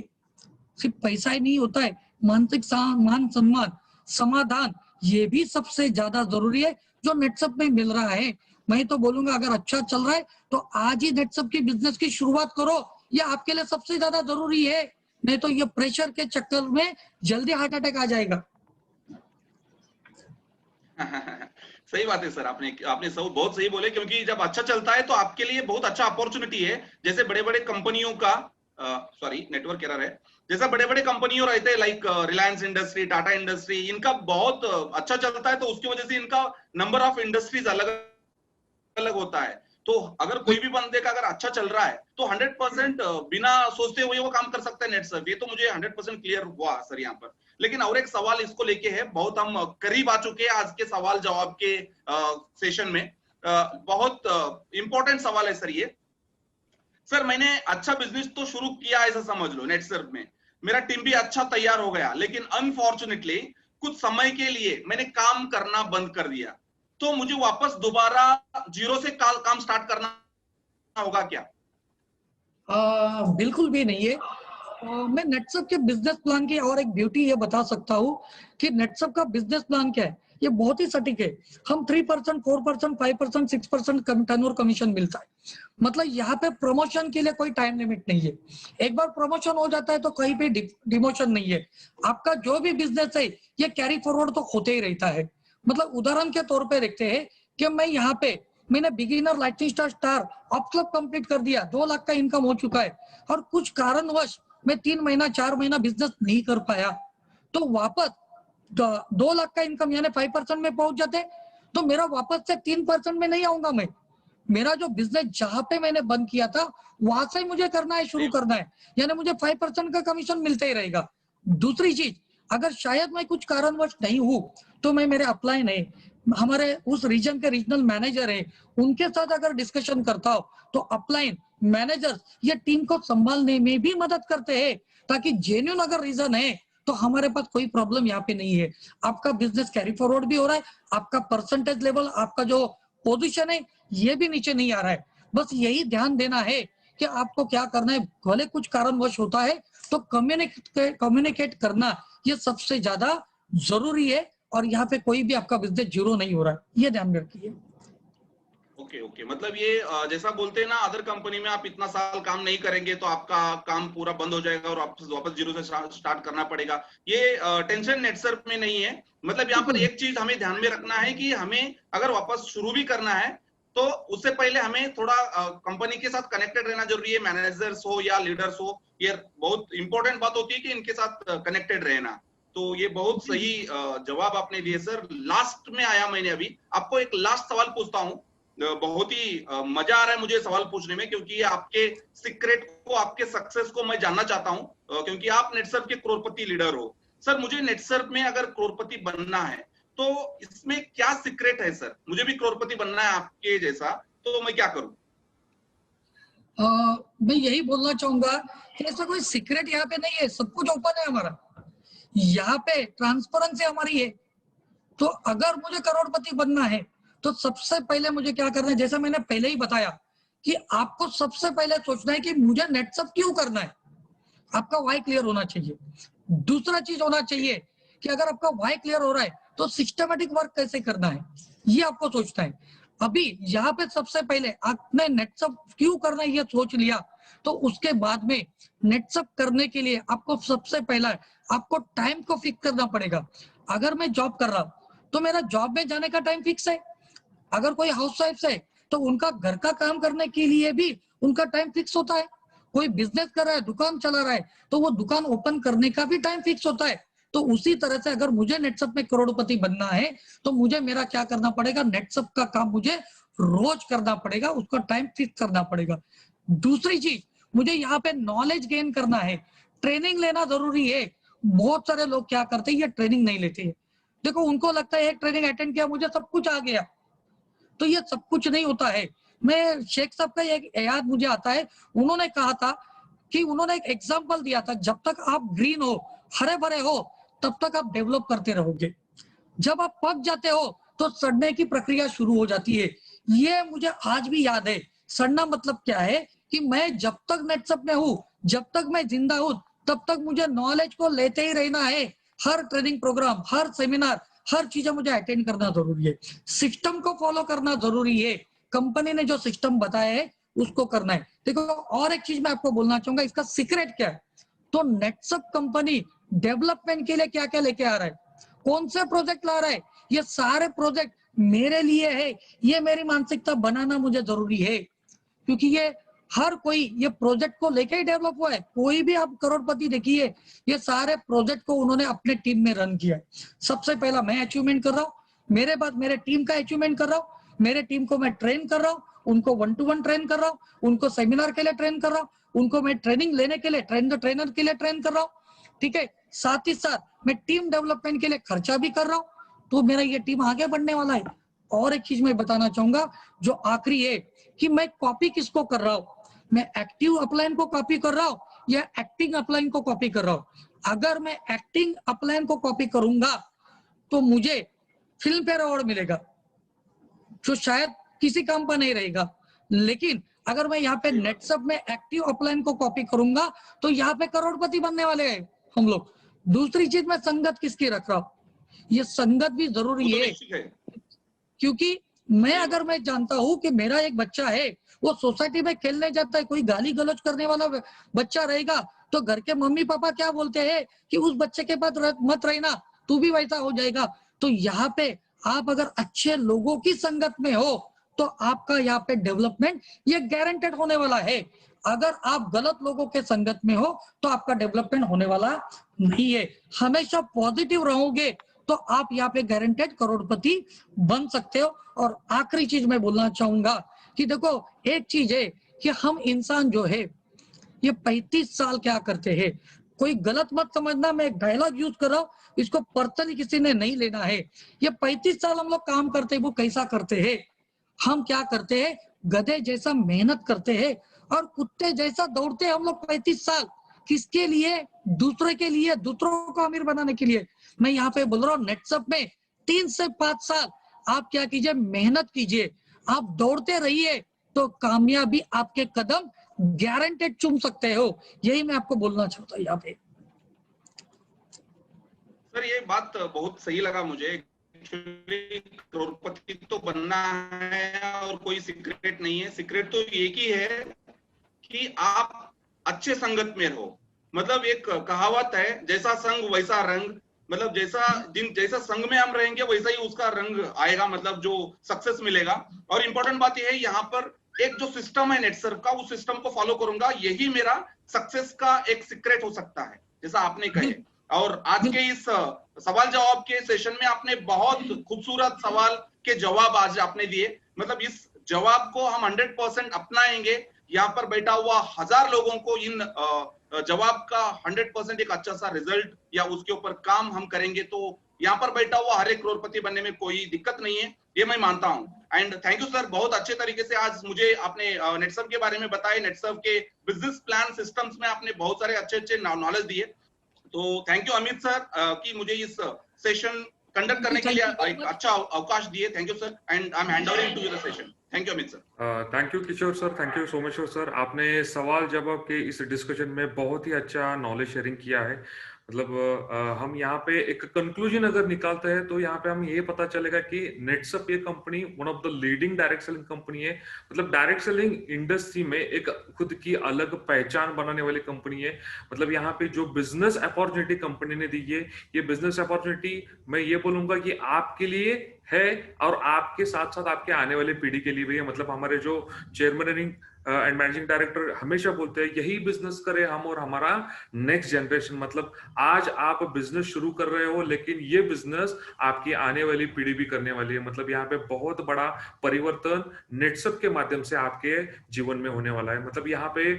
सिर्फ पैसा ही नहीं होता है, मानसिक मान सम्मान समाधान ये भी सबसे ज्यादा जरूरी है जो नेटसप में मिल रहा है। मैं तो बोलूंगा अगर अच्छा चल रहा है तो आज ही नेटसप की बिजनेस की शुरुआत करो, ये आपके लिए सबसे ज्यादा जरूरी है। नहीं तो ये प्रेशर के चक्कर में जल्दी हार्ट अटैक आ जाएगा। सही बात है सर, आपने सब बहुत सही बोले, क्योंकि जब अच्छा चलता है तो आपके लिए बहुत अच्छा अपॉर्चुनिटी है। जैसे बड़े बड़े कंपनियों का नेटवर्क एरर है, जैसा बड़े बड़े कंपनियों रहते हैं like Reliance industry, Tata industry, इनका बहुत अच्छा चलता है तो उसकी वजह से इनका नंबर ऑफ इंडस्ट्रीज अलग अलग होता है। तो अगर कोई भी बंदे का अगर अच्छा चल रहा है तो 100% बिना सोचते हुए वो काम कर सकता है नेटसप। ये तो मुझे 100% क्लियर हुआ सर यहाँ पर। लेकिन और एक सवाल इसको लेके है, बहुत हम करीब आ चुके हैं आज के सवाल जवाब के सेशन में। बहुत इंपॉर्टेंट सवाल है सर ये। सर मैंने अच्छा बिजनेस तो शुरू किया ऐसा समझ लो नेटसप में, मेरा टीम भी अच्छा तैयार हो गया, लेकिन अनफॉर्चुनेटली कुछ समय के लिए मैंने काम करना बंद कर दिया, तो मुझे वापस दोबारा जीरो से काम स्टार्ट करना होगा क्या? बिल्कुल भी नहीं है। मैं नेटसप के बिजनेस प्लान की और एक ब्यूटी ये बता सकता हूँ कि नेटसप का बिजनेस प्लान क्या है, ये बहुत ही सटीक है। हम 3%, 4%, 5%, 6% टर्नओवर कमीशन मिलता है। मतलब यहाँ पे प्रमोशन के लिए कोई टाइम लिमिट नहीं है। एक बार प्रमोशन हो जाता है तो कहीं पे डिमोशन नहीं है। आपका जो भी बिजनेस है ये कैरी फॉरवर्ड तो होते ही रहता है। मतलब उदाहरण के तौर पे देखते हैं कि मैं यहाँ पे मैंने beginner lighting star of club complete कर दिया, 2 लाख का इनकम हो चुका है, और कुछ कारणवश मैं 3 महीना 4 महीना बिजनेस नहीं कर पाया, तो वापस 2 लाख का इनकम यानी 5% में पहुंच जाते, तो मेरा वापस से 3% में नहीं आऊंगा मैं। मेरा जो बिजनेस जहां पे मैंने बंद किया था वहां से मुझे करना है, शुरू करना है, यानी मुझे 5% का कमीशन मिलता ही रहेगा। दूसरी चीज, अगर शायद मैं कुछ कारणवश नहीं हूं तो मैं मेरे अपलाइन है, हमारे उस रीजन के रीजनल मैनेजर है, उनके साथ अगर डिस्कशन करता हो तो अपलाइन मैनेजर ये टीम को संभालने में भी मदद करते हैं, ताकि जेन्युइन अगर रीजन है तो हमारे पास कोई प्रॉब्लम यहाँ पे नहीं है। आपका बिजनेस कैरी फॉरवर्ड भी हो रहा है, आपका परसेंटेज लेवल, आपका जो पोजीशन है ये भी नीचे नहीं आ रहा है। बस यही ध्यान देना है कि आपको क्या करना है। भले कुछ कारणवश होता है तो कम्युनिकेट करना ये सबसे ज्यादा जरूरी है, और यहाँ पे कोई भी आपका बिजनेस जीरो नहीं हो रहा है, ये ध्यान में रखिए। ओके, मतलब ये जैसा बोलते हैं ना, अदर कंपनी में आप इतना साल काम नहीं करेंगे तो आपका काम पूरा बंद हो जाएगा और वापस जीरो से स्टार्ट करना पड़ेगा। ये टेंशन नेटसर्फ में नहीं है। मतलब यहाँ पर एक चीज हमें ध्यान में रखना है कि हमें अगर वापस शुरू भी करना है तो उससे पहले हमें थोड़ा कंपनी के साथ कनेक्टेड रहना जरूरी है। मैनेजर्स हो या लीडर्स हो, ये बहुत इंपॉर्टेंट बात होती है कि इनके साथ कनेक्टेड रहना। तो ये बहुत सही जवाब आपने दिए सर। लास्ट में आया मैंने अभी आपको एक लास्ट सवाल पूछता हूँ। बहुत ही मजा आ रहा है मुझे सवाल पूछने में, क्योंकि आपके सीक्रेट को, आपके सक्सेस को मैं जानना चाहता हूं, क्योंकि आप नेटसर्फ के करोड़पति लीडर हो। सर, मुझे नेटसर्फ में अगर करोड़पति बनना है तो इसमें क्या सीक्रेट है सर? मुझे भी करोड़पति बनना है आपके जैसा, तो मैं क्या करूं? मैं यही बोलना चाहूंगा कि ऐसा कोई सीक्रेट यहाँ पे नहीं है, सब कुछ ओपन है हमारा। यहाँ पे ट्रांसपेरेंसी हमारी है। तो अगर मुझे करोड़पति बनना है तो सबसे पहले मुझे क्या करना है, जैसा मैंने पहले ही बताया कि आपको सबसे पहले सोचना है कि मुझे नेटसप क्यों करना है। आपका वाई क्लियर होना चाहिए। दूसरा चीज होना चाहिए कि अगर आपका वाई क्लियर हो रहा है तो सिस्टमेटिक वर्क कैसे करना है, ये आपको सोचना है। अभी यहाँ पे सबसे पहले आपने नेटसप क्यों करना है ये सोच लिया, तो उसके बाद में नेटसप करने के लिए आपको सबसे पहला आपको टाइम को फिक्स करना पड़ेगा। अगर मैं जॉब कर रहा हूं तो मेरा जॉब में जाने का टाइम फिक्स है। अगर कोई हाउस वाइफ है तो उनका घर का काम करने के लिए भी उनका टाइम फिक्स होता है। कोई बिजनेस कर रहा है, दुकान चला रहा है, तो वो दुकान ओपन करने का भी टाइम फिक्स होता है। तो उसी तरह से अगर मुझे नेटसप में करोड़पति बनना है तो मुझे मेरा क्या करना पड़ेगा, नेटसप का काम मुझे रोज करना पड़ेगा, उसका टाइम फिक्स करना पड़ेगा। दूसरी चीज, मुझे यहाँ पे नॉलेज गेन करना है, ट्रेनिंग लेना जरूरी है। बहुत सारे लोग क्या करते हैं, ये ट्रेनिंग नहीं लेते हैं। देखो, उनको लगता है एक ट्रेनिंग अटेंड किया मुझे सब कुछ आ गया, तो ये सब कुछ नहीं होता है। मैं शेख साहब का एक याद मुझे आता है, उन्होंने कहा था कि उन्होंने एक एग्जांपल दिया था, जब तक आप ग्रीन हो, हरे भरे हो, तब तक आप डेवलप करते रहोगे। जब आप पक जाते हो तो सड़ने की प्रक्रिया शुरू हो जाती है। ये मुझे आज भी याद है। सड़ना मतलब क्या है कि मैं जब तक नेटसप में हूँ, जब तक मैं जिंदा हूँ, तब तक मुझे नॉलेज को लेते ही रहना है। हर ट्रेनिंग प्रोग्राम, हर सेमिनार, हर चीजें मुझे अटेंड करना जरूरी है। सिस्टम को फॉलो करना जरूरी है। कंपनी ने जो सिस्टम बताया है उसको करना है। देखो, और एक चीज मैं आपको बोलना चाहूंगा, इसका सीक्रेट क्या है। तो नेटसप कंपनी डेवलपमेंट के लिए क्या क्या लेके आ रहा है, कौन से प्रोजेक्ट ला रहा है, ये सारे प्रोजेक्ट मेरे लिए है। ये मेरी मानसिकता बनाना मुझे जरूरी है, क्योंकि ये हर कोई ये प्रोजेक्ट को लेके ही डेवलप हुआ है। कोई भी आप करोड़पति देखिए, ये सारे प्रोजेक्ट को उन्होंने अपने टीम में रन किया है। सबसे पहला मैं अचीवमेंट कर रहा हूँ, मेरे बाद मेरे टीम का अचीवमेंट कर रहा हूँ, मेरे टीम को मैं ट्रेन कर रहा हूँ, उनको 1 to 1 ट्रेन कर रहा हूँ, उनको सेमिनार के लिए ट्रेन कर रहा हूँ, उनको मैं ट्रेनिंग लेने के लिए ट्रेनर के लिए ट्रेन कर रहा हूँ। ठीक है, साथ ही साथ मैं टीम डेवलपमेंट के लिए खर्चा भी कर रहा हूँ, तो मेरा ये टीम आगे बढ़ने वाला है। और एक चीज मैं बताना चाहूंगा जो आखिरी है, कि मैं कॉपी किसको कर रहा हूँ, मैं एक्टिव अपलाइन को कॉपी कर रहा हूँ या एक्टिंग अपलाइन को कॉपी कर रहा हूँ। अगर मैं एक्टिंग अपलाइन को कॉपी करूंगा तो मुझे फिल्म फेयर अवार्ड मिलेगा, जो शायद किसी काम पर नहीं रहेगा। लेकिन अगर मैं यहाँ पे नेटसप में एक्टिव अपलाइन को कॉपी करूंगा तो यहाँ पे करोड़पति बनने वाले हैं हम लोग। दूसरी चीज मैं संगत किसकी रख रहा हूँ, ये संगत भी जरूरी है, क्योंकि मैं जानता हूँ कि मेरा एक बच्चा है वो सोसाइटी में खेलने जाता है, कोई गाली गलौज करने वाला बच्चा रहेगा तो घर के मम्मी पापा क्या बोलते हैं कि उस बच्चे के पास मत रहना, तू भी वैसा हो जाएगा। तो यहाँ पे आप अगर अच्छे लोगों की संगत में हो तो आपका यहाँ पे डेवलपमेंट ये गारंटेड होने वाला है। अगर आप गलत लोगों के संगत में हो तो आपका डेवलपमेंट होने वाला नहीं है। हमेशा पॉजिटिव रहोगे तो आप यहाँ पे गारंटेड करोड़पति बन सकते हो। और आखिरी चीज मैं बोलना चाहूंगा कि देखो एक चीज है कि हम इंसान जो है ये 35 साल क्या करते हैं, कोई गलत मत समझना, मैं एक डायलॉग यूज कर रहा हूँ, इसको पर्सनली किसी ने नहीं लेना है। ये 35 साल हम लोग काम करते हैं, वो कैसा करते हैं, हम क्या करते हैं, गधे जैसा मेहनत करते हैं और कुत्ते जैसा दौड़ते हैं हम लोग 35 साल। किसके लिए? दूसरे के लिए, दूसरों को अमीर बनाने के लिए। मैं यहाँ पे बोल रहा हूँ नेटसप में 3 से 5 साल आप क्या कीजिए, मेहनत कीजिए, आप दौड़ते रहिए तो कामयाबी आपके कदम गारंटेड चुम सकते हो। यही मैं आपको बोलना चाहता हूँ यहाँ पे। सर ये बात बहुत सही लगा मुझे। एक्चुअली करोड़पति तो बनना है और कोई सीक्रेट नहीं है, सीक्रेट तो एक ही है कि आप अच्छे संगत में रहो। मतलब एक कहावत है, जैसा संग वैसा रंग, मतलब जैसा संग में हम रहेंगे वैसा ही उसका रंग आएगा, मतलब जो सक्सेस मिलेगा। और इंपॉर्टेंट बात यह है यहाँ पर एक जो सिस्टम है नेटसर्व का, उस सिस्टम को फॉलो करूंगा, यही मेरा सक्सेस का एक सीक्रेट हो सकता है, जैसा आपने कहे। और आज के इस सवाल जवाब के सेशन में आपने बहुत खूबसूरत सवाल के जवाब आज आपने दिए। मतलब इस जवाब को हम 100% अपनाएंगे। यहाँ पर बैठा हुआ 1000 लोगों को इन जवाब का 100% एक अच्छा सा रिजल्ट या उसके ऊपर काम हम करेंगे तो यहाँ पर बैठा हुआ हर एक करोड़पति बनने में कोई दिक्कत नहीं है, ये मैं मानता हूँ। एंड थैंक यू सर, बहुत अच्छे तरीके से आज मुझे आपने नेटसर्व के बारे में बताए, नेटसर्व के बिजनेस प्लान सिस्टम्स में आपने बहुत सारे अच्छे नॉलेज दिए। तो थैंक यू अमित सर कि मुझे इस सेशन कंडक्ट करने के लिए एक अच्छा अवकाश दिए। Thank you sir and I am hand over to you the session. Thank you Amit sir. Thank you Kishore sir, thank you Someshwar sir. आपने सवाल जवाब के इस डिस्कशन में बहुत ही अच्छा नॉलेज शेयरिंग किया है। मतलब हम यहाँ पे एक कंक्लूजन अगर निकालते हैं तो यहाँ पे हम ये पता चलेगा कि नेटसप ये company one of the leading direct selling company है। मतलब डायरेक्ट सेलिंग इंडस्ट्री में एक खुद की अलग पहचान बनाने वाली कंपनी है। मतलब यहाँ पे जो बिजनेस अपॉर्चुनिटी कंपनी ने दी है, ये बिजनेस अपॉर्चुनिटी मैं ये बोलूंगा कि आपके लिए है और आपके साथ साथ आपके आने वाली पीढ़ी के लिए भी है। मतलब हमारे जो चेयरमैन एंड मैनेजिंग डायरेक्टर हमेशा बोलते हैं यही बिजनेस करें हम और हमारा नेक्स्ट जनरेशन। मतलब आज आप बिजनेस शुरू कर रहे हो लेकिन ये बिजनेस आपकी आने वाली पीढ़ी भी करने वाली है। मतलब यहाँ पे बहुत बड़ा परिवर्तन नेटसप के माध्यम से आपके जीवन में होने वाला है। मतलब यहाँ पे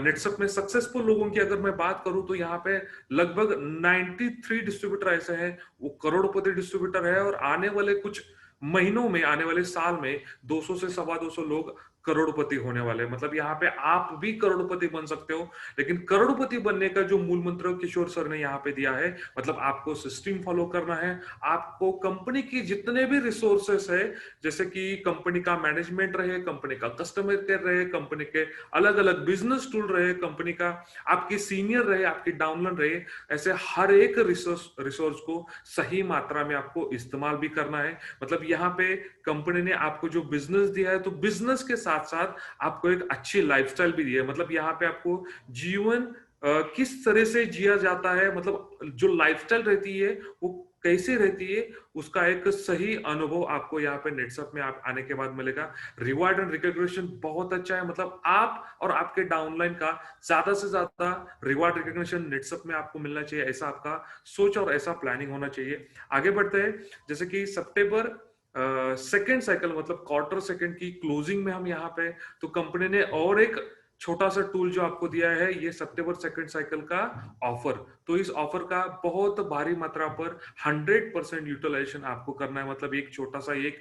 नेटसप में सक्सेसफुल लोगों की अगर मैं बात करूं तो यहाँ पे लगभग 93 डिस्ट्रीब्यूटर ऐसे हैं वो करोड़पति डिस्ट्रीब्यूटर है और आने वाले कुछ महीनों में, आने वाले साल में 200 से 250 लोग करोड़पति होने वाले। मतलब यहाँ पे आप भी करोड़पति बन सकते हो, लेकिन करोड़पति बनने का जो मूल मंत्र किशोर सर ने यहाँ पे दिया है, मतलब आपको सिस्टम फॉलो करना है। आपको कंपनी की जितने भी रिसोर्सेस है, जैसे कि कंपनी का मैनेजमेंट रहे, कंपनी का कस्टमर केयर रहे, कंपनी के अलग अलग बिजनेस टूल रहे, कंपनी का आपकी सीनियर रहे, आपकी डाउनलाइन रहे, ऐसे हर एक रिसोर्स को सही मात्रा में आपको इस्तेमाल भी करना है। मतलब यहाँ पे कंपनी ने आपको जो बिजनेस दिया है तो बिजनेस के साथ साथ आपको एक अच्छी लाइफस्टाइल भी दी है। मतलब यहाँ पे आपको जीवन किस तरह से जिया जाता है, मतलब जो लाइफस्टाइल रहती है वो कैसे रहती है, उसका एक सही अनुभव आपको यहाँ पे नेटसप में आप आने के बाद मिलेगा। रिवार्ड एंड रिकॉग्निशन बहुत अच्छा है। मतलब आप और आपके डाउनलाइन का ज्यादा से ज्यादा रिवार्ड रिकॉग्निशन नेटसप में आपको मिलना चाहिए, ऐसा आपका सोच और ऐसा प्लानिंग होना चाहिए। आगे बढ़ते हैं, जैसे कि सितंबर सेकेंड साइकिल मतलब क्वार्टर सेकेंड की क्लोजिंग में हम यहाँ पे, तो कंपनी ने और एक छोटा सा टूल जो आपको दिया है, ये सितंबर सेकेंड साइकिल का ऑफर। तो इस ऑफर का बहुत भारी मात्रा पर 100% यूटिलाइजेशन आपको करना है। मतलब एक छोटा सा एक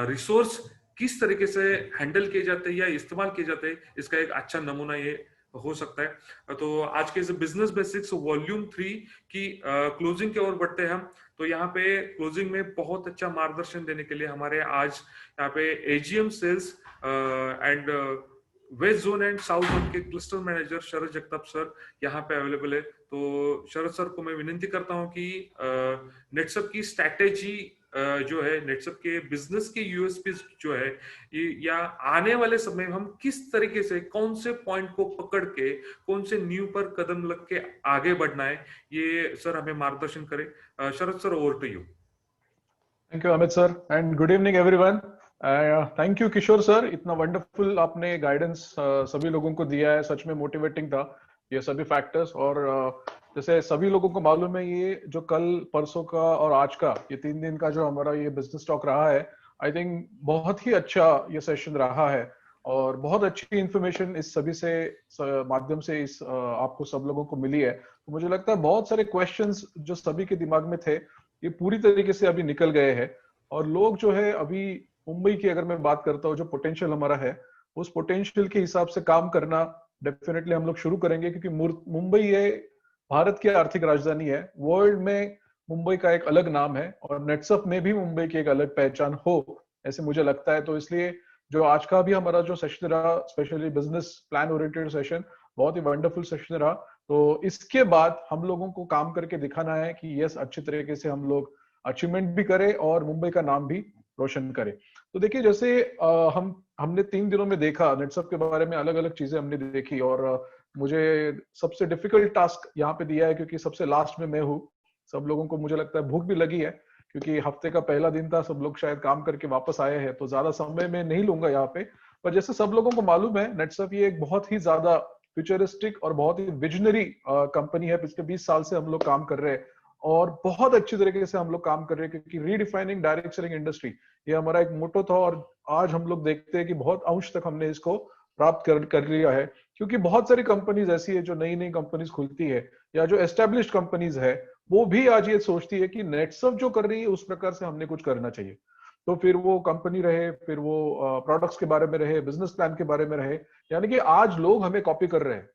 रिसोर्स किस तरीके से हैंडल किए जाते हैं या इस्तेमाल किए जाते हैं, इसका एक अच्छा नमूना ये हो सकता है। तो आज के इस बिजनेस बेसिक्स वॉल्यूम 3 की क्लोजिंग की ओर बढ़ते हैं हम। तो यहाँ पे क्लोजिंग में बहुत अच्छा मार्गदर्शन देने के लिए हमारे आज यहाँ पे AGM sales and west zone and south zone के cluster manager Sharad Jagtap sir यहाँ पे अवेलेबल है। तो शरद सर को मैं विनती करता हूँ कि नेटसप की स्ट्रैटेजी जो है, नेटसप के बिजनेस के यूएसपी जो है, या आने वाले समय में हम किस तरीके से कौन से पॉइंट को पकड़ के कौन से न्यू पर कदम लग के आगे बढ़ना है, ये सर हमें मार्गदर्शन करें। Sharad sir, over to you. Thank you Amit sir and good evening everyone. Thank you Kishore sir, इतना वंडरफुल आपने गाइडेंस सभी लोगों को दिया है, सच में मोटिवेटिंग था ये सभी फैक्टर्स। और जैसे सभी लोगों को मालूम है, ये जो कल परसों का और आज का ये 3 दिन का जो हमारा ये बिजनेस टॉक रहा है, आई थिंक बहुत ही अच्छा ये सेशन रहा है और बहुत अच्छी इंफॉर्मेशन इस सभी से माध्यम से इस आपको सब लोगों को मिली है। तो मुझे लगता है बहुत सारे क्वेश्चंस जो सभी के दिमाग में थे ये पूरी तरीके से अभी निकल गए हैं। और लोग जो है अभी मुंबई की अगर मैं बात करता हूँ, जो पोटेंशियल हमारा है उस पोटेंशियल के हिसाब से काम करना डेफिनेटली हम लोग शुरू करेंगे, क्योंकि मुंबई ये भारत की आर्थिक राजधानी है। वर्ल्ड में मुंबई का एक अलग नाम है और नेटसप में भी मुंबई की एक अलग पहचान हो, ऐसे मुझे लगता है। तो इसलिए जो आज का भी हमारा जो सेशन रहा, specially business plan oriented session, बहुत ही वंडरफुल सेशन रहा। तो इसके बाद हम लोगों को काम करके दिखाना है कि यस, अच्छी तरीके से हम लोग अचीवमेंट भी करें और मुंबई का नाम भी रोशन करें। तो देखिए, जैसे हमने 3 दिनों में देखा नेटसप के बारे में, अलग अलग चीजें हमने देखी। और मुझे सबसे डिफिकल्ट टास्क यहाँ पे दिया है, क्योंकि सबसे लास्ट में मैं हूँ। सब लोगों को मुझे लगता है भूख भी लगी है, क्योंकि हफ्ते का पहला दिन था, सब लोग शायद काम करके वापस आए हैं, तो ज्यादा समय में नहीं लूंगा यहाँ पे। पर जैसे सब लोगों को मालूम है, नेटसप ये एक बहुत ही ज्यादा फ्यूचरिस्टिक और बहुत ही विजनरी कंपनी है। पिछले 20 साल से हम लोग काम कर रहे हैं और बहुत अच्छी तरीके से हम लोग काम कर रहे हैं, क्योंकि रीडिफाइनिंग डायरेक्ट सेलिंग इंडस्ट्री ये हमारा एक मोटो था। और आज हम लोग देखते हैं कि बहुत अंश तक हमने इसको प्राप्त कर लिया है, क्योंकि बहुत सारी कंपनीज ऐसी है जो नई नई कंपनीज खुलती है या जो एस्टेब्लिश्ड कंपनीज है, वो भी आज ये सोचती है कि नेटसप जो कर रही है उस प्रकार से हमने कुछ करना चाहिए। तो फिर वो कंपनी रहे, फिर वो प्रोडक्ट्स के बारे में रहे, बिजनेस प्लान के बारे में रहे, यानी कि आज लोग हमें कॉपी कर रहे हैं।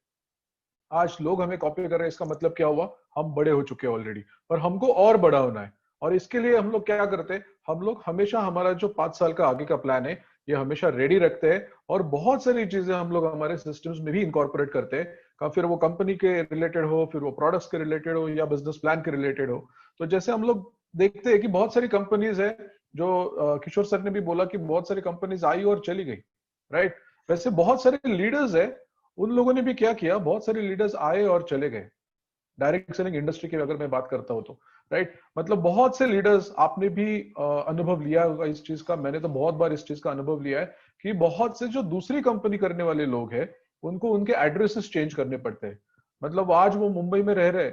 आज लोग हमें कॉपी कर रहे हैं, इसका मतलब क्या हुआ? हम बड़े हो चुके हैं ऑलरेडी, पर हमको और बड़ा होना है। और इसके लिए हम लोग क्या करते हैं, हम लोग हमेशा हमारा जो 5 साल का आगे का प्लान है ये हमेशा रेडी रखते हैं और बहुत सारी चीजें हम लोग हमारे सिस्टम्स में भी इनकॉर्पोरेट करते हैं, फिर वो कंपनी के रिलेटेड हो, फिर वो प्रोडक्ट्स के रिलेटेड हो या बिजनेस प्लान के रिलेटेड हो। तो जैसे हम लोग देखते हैं कि बहुत सारी कंपनीज है, जो किशोर सर ने भी बोला कि बहुत सारी कंपनीज आई और चली गई, राइट। वैसे बहुत सारे लीडर्स है, उन लोगों ने भी क्या किया, बहुत सारे लीडर्स आए और चले गए। डायरेक्ट सेलिंग इंडस्ट्री की अगर मैं बात करता हूं तो, राइट, मतलब बहुत से लीडर्स, आपने भी अनुभव लिया होगा इस चीज का, मैंने तो बहुत बार इस चीज का अनुभव लिया है कि बहुत से जो दूसरी कंपनी करने वाले लोग हैं उनको उनके एड्रेसेस चेंज करने पड़ते हैं। मतलब आज वो मुंबई में रह रहे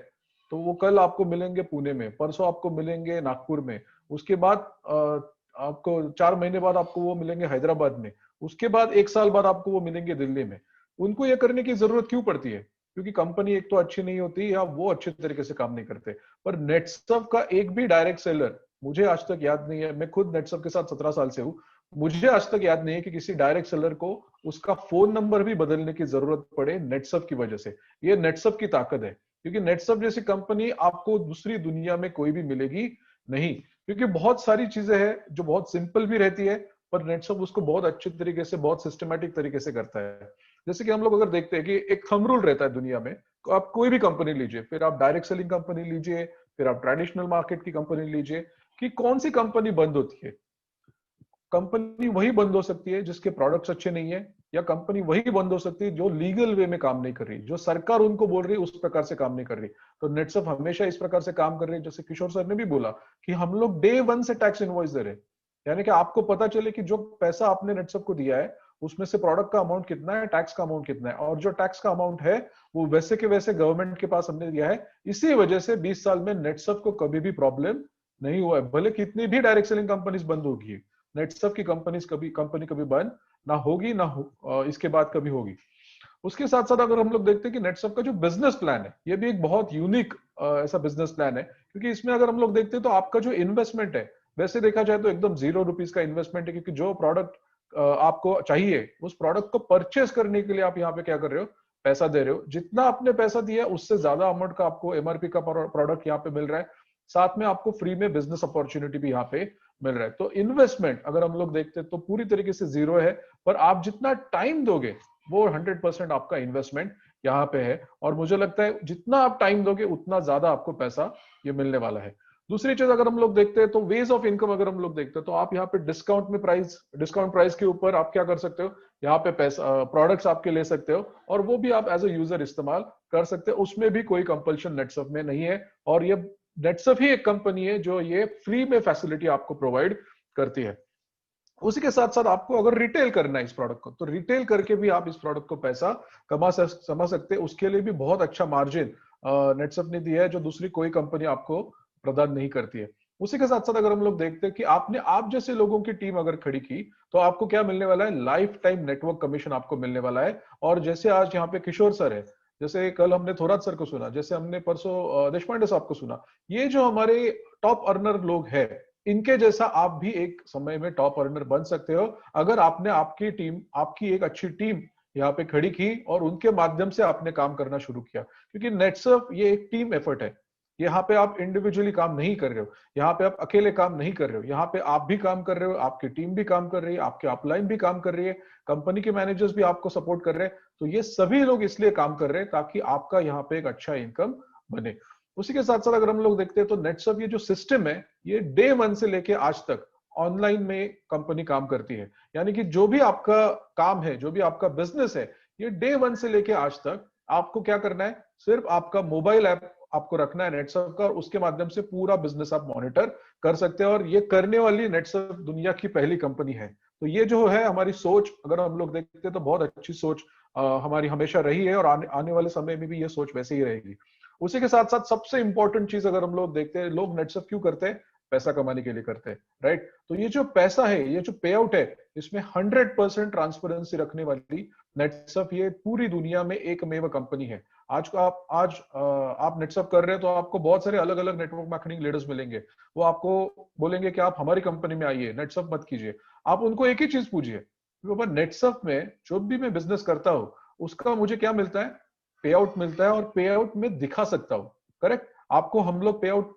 तो वो कल आपको मिलेंगे पुणे में, परसों आपको मिलेंगे नागपुर में, उसके बाद आपको 4 महीने बाद आपको वो मिलेंगे हैदराबाद में, उसके बाद 1 साल बाद आपको वो मिलेंगे दिल्ली में। उनको ये करने की जरूरत क्यों पड़ती है? क्योंकि कंपनी एक तो अच्छी नहीं होती या वो अच्छे तरीके से काम नहीं करते। पर नेटसप का एक भी डायरेक्ट सेलर मुझे आज तक याद नहीं है, मैं खुद नेटसप के साथ 17 साल से हूं, मुझे आज तक याद नहीं है कि किसी डायरेक्ट सेलर को उसका फोन नंबर भी बदलने की जरूरत पड़े नेटसप की वजह से। ये नेटसप की ताकत है, क्योंकि नेटसप जैसी कंपनी आपको दूसरी दुनिया में कोई भी मिलेगी नहीं, क्योंकि बहुत सारी चीजें हैं जो बहुत सिंपल भी रहती है, पर नेटसप उसको बहुत अच्छे तरीके से, बहुत सिस्टमेटिक तरीके से करता है। जैसे कि हम लोग अगर देखते हैं कि एक थंब रूल रहता है दुनिया में, तो आप कोई भी कंपनी लीजिए, फिर आप डायरेक्ट सेलिंग कंपनी लीजिए, फिर आप ट्रेडिशनल मार्केट की कंपनी लीजिए, कि कौन सी कंपनी बंद होती है? कंपनी वही बंद हो सकती है जिसके प्रोडक्ट्स अच्छे नहीं है, या कंपनी वही बंद हो सकती है जो लीगल वे में काम नहीं कर रही, जो सरकार उनको बोल रही है उस प्रकार से काम नहीं कर रही। तो नेटसप हमेशा इस प्रकार से काम कर रही है। जैसे किशोर सर ने भी बोला कि हम लोग डे 1 से टैक्स इनवॉइस दे रहे हैं, यानी कि आपको पता चले कि जो पैसा आपने नेटसप को दिया है उसमें से प्रोडक्ट का अमाउंट कितना है, टैक्स का अमाउंट कितना है, और जो टैक्स का अमाउंट है वो वैसे के वैसे गवर्नमेंट के पास हमने दिया है। इसी वजह से 20 साल में नेटसप को कभी भी प्रॉब्लम नहीं हुआ है। भले कितनी भी डायरेक्ट सेलिंग कंपनीज बंद होगी, नेटसप की कंपनी कभी बंद ना होगी, इसके बाद कभी होगी। उसके साथ साथ अगर हम लोग देखते हैं कि नेटसप का जो बिजनेस प्लान है, ये भी एक बहुत यूनिक ऐसा बिजनेस प्लान है, क्योंकि इसमें अगर हम लोग देखते हैं तो आपका जो इन्वेस्टमेंट है, वैसे देखा जाए तो एकदम ₹0 का इन्वेस्टमेंट है, क्योंकि जो प्रोडक्ट आपको चाहिए उस प्रोडक्ट को परचेस करने के लिए आप यहाँ पे क्या कर रहे हो, पैसा दे रहे हो। जितना आपने पैसा दिया उससे ज्यादा अमाउंट का आपको एमआरपी का प्रोडक्ट यहाँ पे मिल रहा है। साथ में आपको फ्री में बिजनेस अपॉर्चुनिटी भी यहाँ पे मिल रहा है। तो इन्वेस्टमेंट अगर हम लोग देखते हैं तो पूरी तरीके से जीरो है, पर आप जितना टाइम दोगे वो 100% आपका इन्वेस्टमेंट यहाँ पे है। और मुझे लगता है जितना आप टाइम दोगे उतना ज्यादा आपको पैसा ये मिलने वाला है। दूसरी चीज अगर हम लोग देखते हैं तो वेज ऑफ इनकम अगर हम लोग देखते हैं तो आप यहाँ पे डिस्काउंट प्राइस के ऊपर आप क्या कर सकते हो, यहाँ पे पैसा प्रोडक्ट्स आपके ले सकते हो और वो भी आप एज अ यूजर इस्तेमाल कर सकते हो। उसमें भी कोई कंपल्शन नेटसर्फ में नहीं है और ये नेटसर्फ ही एक कंपनी है जो ये फ्री में फैसिलिटी आपको प्रोवाइड करती है। उसी के साथ साथ आपको अगर रिटेल करना है इस प्रोडक्ट को तो रिटेल करके भी आप इस प्रोडक्ट को पैसा कमा सकते हैं। उसके लिए भी बहुत अच्छा मार्जिन नेटसर्फ ने दिया है जो दूसरी कोई कंपनी आपको प्रदान नहीं करती है। उसी के साथ साथ अगर हम लोग देखते हैं कि आपने आप जैसे लोगों की टीम अगर खड़ी की तो आपको क्या मिलने वाला है, लाइफ टाइम नेटवर्क कमीशन आपको मिलने वाला है। और जैसे आज यहाँ पे किशोर सर है, जैसे कल हमने थोरात सर को सुना, जैसे हमने परसों देशपांडे साहब को सुना, ये जो हमारे टॉप अर्नर लोग हैं इनके जैसा आप भी एक समय में टॉप अर्नर बन सकते हो अगर आपने आपकी एक अच्छी टीम यहाँ पे खड़ी की और उनके माध्यम से आपने काम करना शुरू किया। क्योंकि नेटसर्फ ये एक टीम एफर्ट है, यहाँ पे आप इंडिविजुअली काम नहीं कर रहे हो, यहाँ पे आप अकेले काम नहीं कर रहे हो, यहाँ पे आप भी काम कर रहे हो, आपकी टीम भी काम कर रही है, आपके अपलाइन भी काम कर रही है, कंपनी के मैनेजर्स भी आपको सपोर्ट कर रहे हैं। तो ये सभी लोग इसलिए काम कर रहे हैं ताकि आपका यहाँ पे एक अच्छा इनकम बने। उसी के साथ साथ अगर हम लोग देखते हैं तो नेटसर्फ ये जो सिस्टम है ये डे 1 से लेके आज तक ऑनलाइन में कंपनी काम करती है। यानी कि जो भी आपका काम है, जो भी आपका बिजनेस है, ये डे 1 से लेके आज तक आपको क्या करना है, सिर्फ आपका मोबाइल ऐप आपको रखना है नेटसर्फ का और उसके माध्यम से पूरा बिजनेस आप मॉनिटर कर सकते हैं। और ये करने वाली नेटसर्फ दुनिया की पहली कंपनी है। तो ये जो है हमारी सोच, अगर हम लोग देखते हैं तो बहुत अच्छी सोच हमारी हमेशा रही है और आने वाले समय में भी ये सोच वैसे ही रहेगी। उसी के साथ साथ सबसे इंपॉर्टेंट चीज अगर हम लोग देखते हैं, लोग नेटसर्फ क्यों करते हैं, पैसा कमाने के लिए करते हैं, राइट। तो ये जो पैसा है, ये जो पे आउट है, इसमें 100% ट्रांसपेरेंसी रखने वाली नेटसर्फ ये पूरी दुनिया में एकमेव कंपनी है। आज आप नेटसर्फ कर रहे हैं तो आपको बहुत सारे अलग अलग नेटवर्क मार्केटिंग लीडर्स मिलेंगे, वो आपको बोलेंगे कि आप हमारी कंपनी में आइए, नेटसर्फ मत कीजिए। आप उनको एक ही चीज पूछिए, बाबा नेटसर्फ में जो भी मैं बिजनेस करता हूँ उसका मुझे क्या मिलता है, पे आउट मिलता है और पे आउट में दिखा सकता हूँ, करेक्ट। आपको हम लोग पे आउट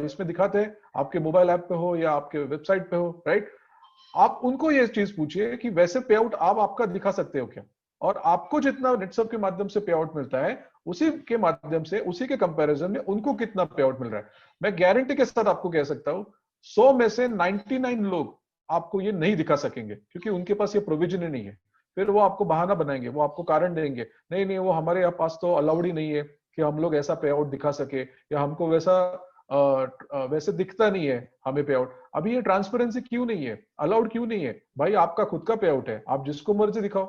इसमें दिखाते हैं, आपके मोबाइल ऐप पे हो या आपके वेबसाइट पे हो, राइट। आप उनको ये चीज पूछिए कि वैसे पे आउट आप आपका दिखा सकते हो क्या, और आपको जितना नेटसर्फ के माध्यम से पे आउट मिलता है उसी के माध्यम से, उसी के कंपैरिजन में उनको कितना पे आउट मिल रहा है। मैं गारंटी के साथ आपको कह सकता हूं 100 में से 99 लोग आपको ये नहीं दिखा सकेंगे क्योंकि उनके पास ये प्रोविजन ही नहीं है। फिर वो आपको बहाना बनाएंगे, वो आपको कारण देंगे, नहीं नहीं वो हमारे पास तो अलाउड ही नहीं है कि हम लोग ऐसा पे आउट दिखा सके, या हमको वैसे दिखता नहीं है हमें पे आउट। अभी ये ट्रांसपेरेंसी क्यों नहीं है, अलाउड क्यों नहीं है भाई, आपका खुद का पे आउट है, आप जिसको मर्जी दिखाओ।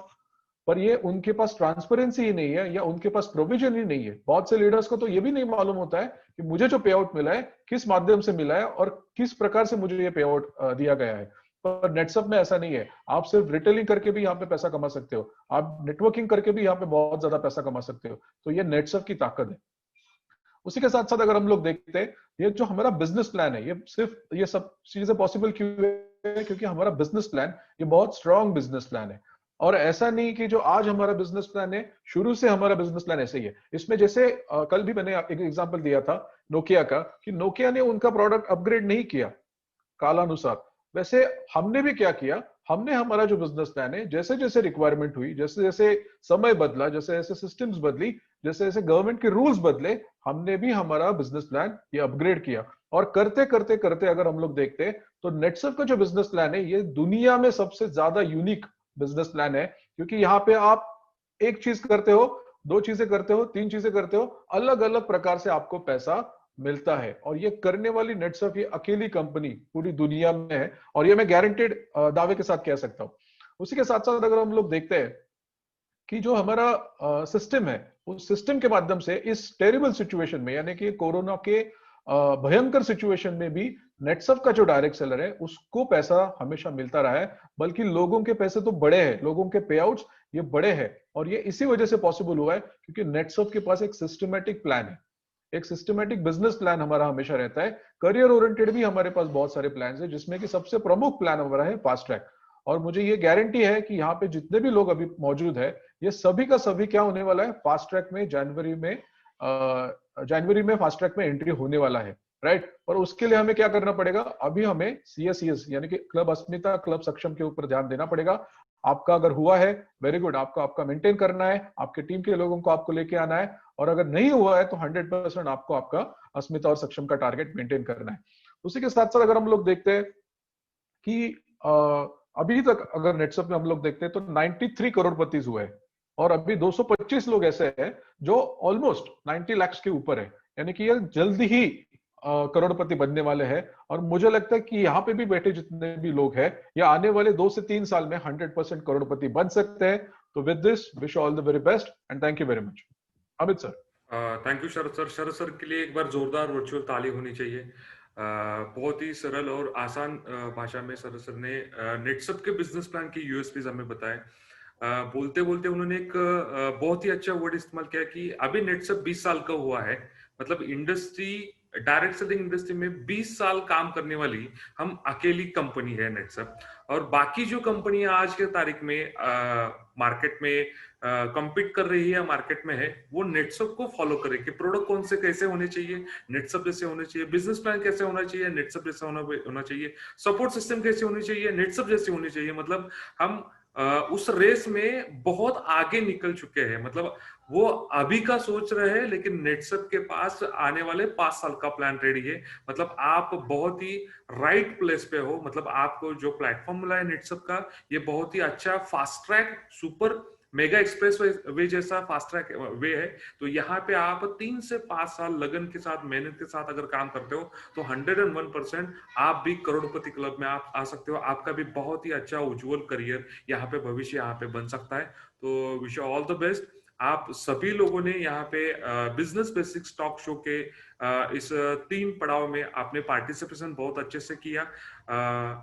पर ये उनके पास ट्रांसपेरेंसी ही नहीं है या उनके पास प्रोविजन ही नहीं है। बहुत से लीडर्स को तो ये भी नहीं मालूम होता है कि मुझे जो पे आउट मिला है किस माध्यम से मिला है और किस प्रकार से मुझे ये पे आउट दिया गया है। पर नेटसर्फ में ऐसा नहीं है, आप सिर्फ रिटेलिंग करके भी यहाँ पे पैसा कमा सकते हो, आप नेटवर्किंग करके भी यहाँ पे बहुत ज्यादा पैसा कमा सकते हो। तो ये नेटसर्फ की ताकत है। उसी के साथ साथ अगर हम लोग देखते हैं ये जो हमारा बिजनेस प्लान है, ये सब चीजें पॉसिबल क्यों है, क्योंकि हमारा बिजनेस प्लान ये बहुत स्ट्रॉन्ग बिजनेस प्लान है। और ऐसा नहीं कि जो आज हमारा बिजनेस प्लान है शुरू से हमारा बिजनेस प्लान ऐसे ही है। इसमें जैसे कल भी मैंने एक एग्जांपल दिया था नोकिया का, कि नोकिया ने उनका प्रोडक्ट अपग्रेड नहीं किया कालानुसार, वैसे हमने भी क्या किया, हमने हमारा जो बिजनेस प्लान है जैसे जैसे रिक्वायरमेंट हुई, जैसे जैसे समय बदला, जैसे जैसे सिस्टम्स बदली, जैसे जैसे गवर्नमेंट के रूल्स बदले, हमने भी हमारा बिजनेस प्लान ये अपग्रेड किया। और करते करते करते अगर हम लोग देखते हैं तो नेटसर्फ का जो बिजनेस प्लान है ये दुनिया में सबसे ज्यादा यूनिक बिजनेस प्लान है। क्योंकि यहाँ पे आप एक चीज करते हो, 2 चीजें करते हो, 3 चीजें करते हो, अलग अलग प्रकार से आपको पैसा मिलता है। और ये करने वाली नेटसर्फ ये अकेली कंपनी पूरी दुनिया में है, और ये मैं गारंटेड दावे के साथ कह सकता हूं। उसी के साथ साथ अगर हम लोग देखते हैं कि जो हमारा सिस्टम है उस सिस्टम के माध्यम से इस टेरिबल सिचुएशन में, यानी कि कोरोना के भयंकर सिचुएशन में भी नेटसर्फ का जो डायरेक्ट सेलर है उसको पैसा हमेशा मिलता रहा है। बल्कि लोगों के पैसे तो बड़े हैं, लोगों के पे आउट्स ये बड़े हैं, और ये इसी वजह से पॉसिबल हुआ है क्योंकि नेटसर्फ के पास एक सिस्टमेटिक प्लान है, एक सिस्टमेटिक बिजनेस प्लान हमारा हमेशा रहता है। करियर ओरिएंटेड भी हमारे पास बहुत सारे प्लान है, जिसमें कि सबसे प्रमुख प्लान हमारा है फास्ट ट्रैक। और मुझे ये गारंटी है कि यहाँ पे जितने भी लोग अभी मौजूद है ये सभी का सभी क्या होने वाला है, फास्ट ट्रैक में जनवरी में फास्ट ट्रैक में एंट्री होने वाला है, राइट। और उसके लिए हमें क्या करना पड़ेगा, अभी हमें CSES यानी कि क्लब अस्मिता क्लब सक्षम के ऊपर ध्यान देना पड़ेगा। आपका अगर हुआ है वेरी गुड, आपका मेंटेन करना है, आपके टीम के लोगों को आपको लेके आना है, और अगर नहीं हुआ है तो 100% आपको आपका अस्मिता और सक्षम का टारगेट मेंटेन करना है। उसी के साथ साथ अगर हम लोग देखते हैं कि अभी तक अगर नेटसप में हम लोग देखते हैं तो 93 करोड़पति हुए हैं, और अभी 225 लोग ऐसे हैं जो ऑलमोस्ट 90 लाख के ऊपर है, यानी कि ये जल्दी ही करोड़पति बनने वाले हैं। और मुझे लगता है कि यहाँ पे भी बैठे जितने भी लोग हैं, ये आने वाले 2 से 3 साल में 100% करोड़पति बन सकते हैं। तो with this wish all the very best and thank you very much. Amit sir. Thank you Sharad sir. Sharad sir के लिए एक बार जोरदार वर्चुअल ताली होनी चाहिए। बहुत ही सरल और आसान भाषा में शरद सर ने नेटसप के बिजनेस प्लान की यूएसपीज हमें बताए। बोलते बोलते उन्होंने एक बहुत ही अच्छा वर्ड इस्तेमाल किया कि अभी नेटसप 20 साल का हुआ है, मतलब इंडस्ट्री, डायरेक्ट सेलिंग इंडस्ट्री में 20 साल काम करने वाली हम अकेली कंपनी है नेटसप। और बाकी जो कंपनियां आज के तारीख में मार्केट में कम्पीट कर रही है, मार्केट में है, वो नेटसप को फॉलो करे कि प्रोडक्ट कौन से कैसे होने चाहिए, नेटसप जैसे होने चाहिए, बिजनेस प्लान कैसे होना चाहिए, नेटसप जैसा होना चाहिए, सपोर्ट सिस्टम कैसे होनी चाहिए, नेटसप जैसे होनी चाहिए। मतलब हम उस रेस में बहुत आगे निकल चुके हैं। मतलब वो अभी का सोच रहे हैं, लेकिन नेटसप के पास आने वाले 5 साल का प्लान रेडी है। मतलब आप बहुत ही राइट प्लेस पे हो। मतलब आपको जो प्लेटफॉर्म मिला है नेटसप का, ये बहुत ही अच्छा fast track super mega express way जैसा फास्ट ट्रैक वे है। तो यहाँ पे आप 3 से 5 साल लगन के साथ, मेहनत के साथ अगर काम करते हो तो 101% आप भी करोड़पति क्लब में आप आ सकते हो। आपका भी बहुत ही अच्छा उज्जवल करियर यहाँ पे, भविष्य यहाँ पे बन सकता है। तो wish you all the best. आप सभी लोगों ने यहाँ पे बिजनेस बेसिक्स टॉक शो के इस 3 पड़ाव में आपने पार्टिसिपेशन बहुत अच्छे से किया।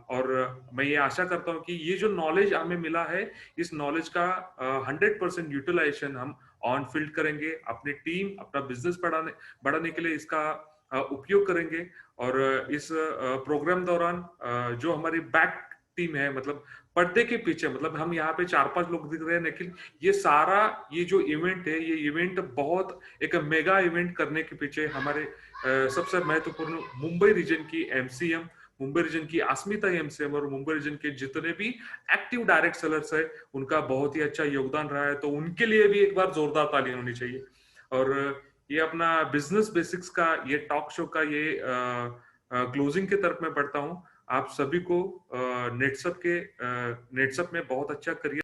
और मैं ये आशा करता हूँ कि ये जो नॉलेज हमें मिला है, इस नॉलेज का 100% यूटिलाइजेशन हम ऑन फील्ड करेंगे, अपनी टीम, अपना बिजनेस बढ़ाने के लिए इसका उपयोग करेंगे। और इस प्रोग्राम दौरान जो हमारी बैक टीम है, मतलब पर्दे के पीछे, मतलब हम यहाँ पे 4-5 लोग दिख रहे हैं, लेकिन ये सारा ये जो इवेंट है, ये इवेंट बहुत एक मेगा इवेंट करने के पीछे हमारे सबसे महत्वपूर्ण मुंबई रीजन की एमसीएम, मुंबई रीजन की अस्मिता एमसीएम और मुंबई रीजन के जितने भी एक्टिव डायरेक्ट सेलर्स है, उनका बहुत ही अच्छा योगदान रहा है। तो उनके लिए भी एक बार जोरदार ताली होनी चाहिए। और ये अपना बिजनेस बेसिक्स का ये टॉक शो का ये क्लोजिंग की तरफ मैं बढ़ता हूँ। आप सभी को नेटसप में बहुत अच्छा करियर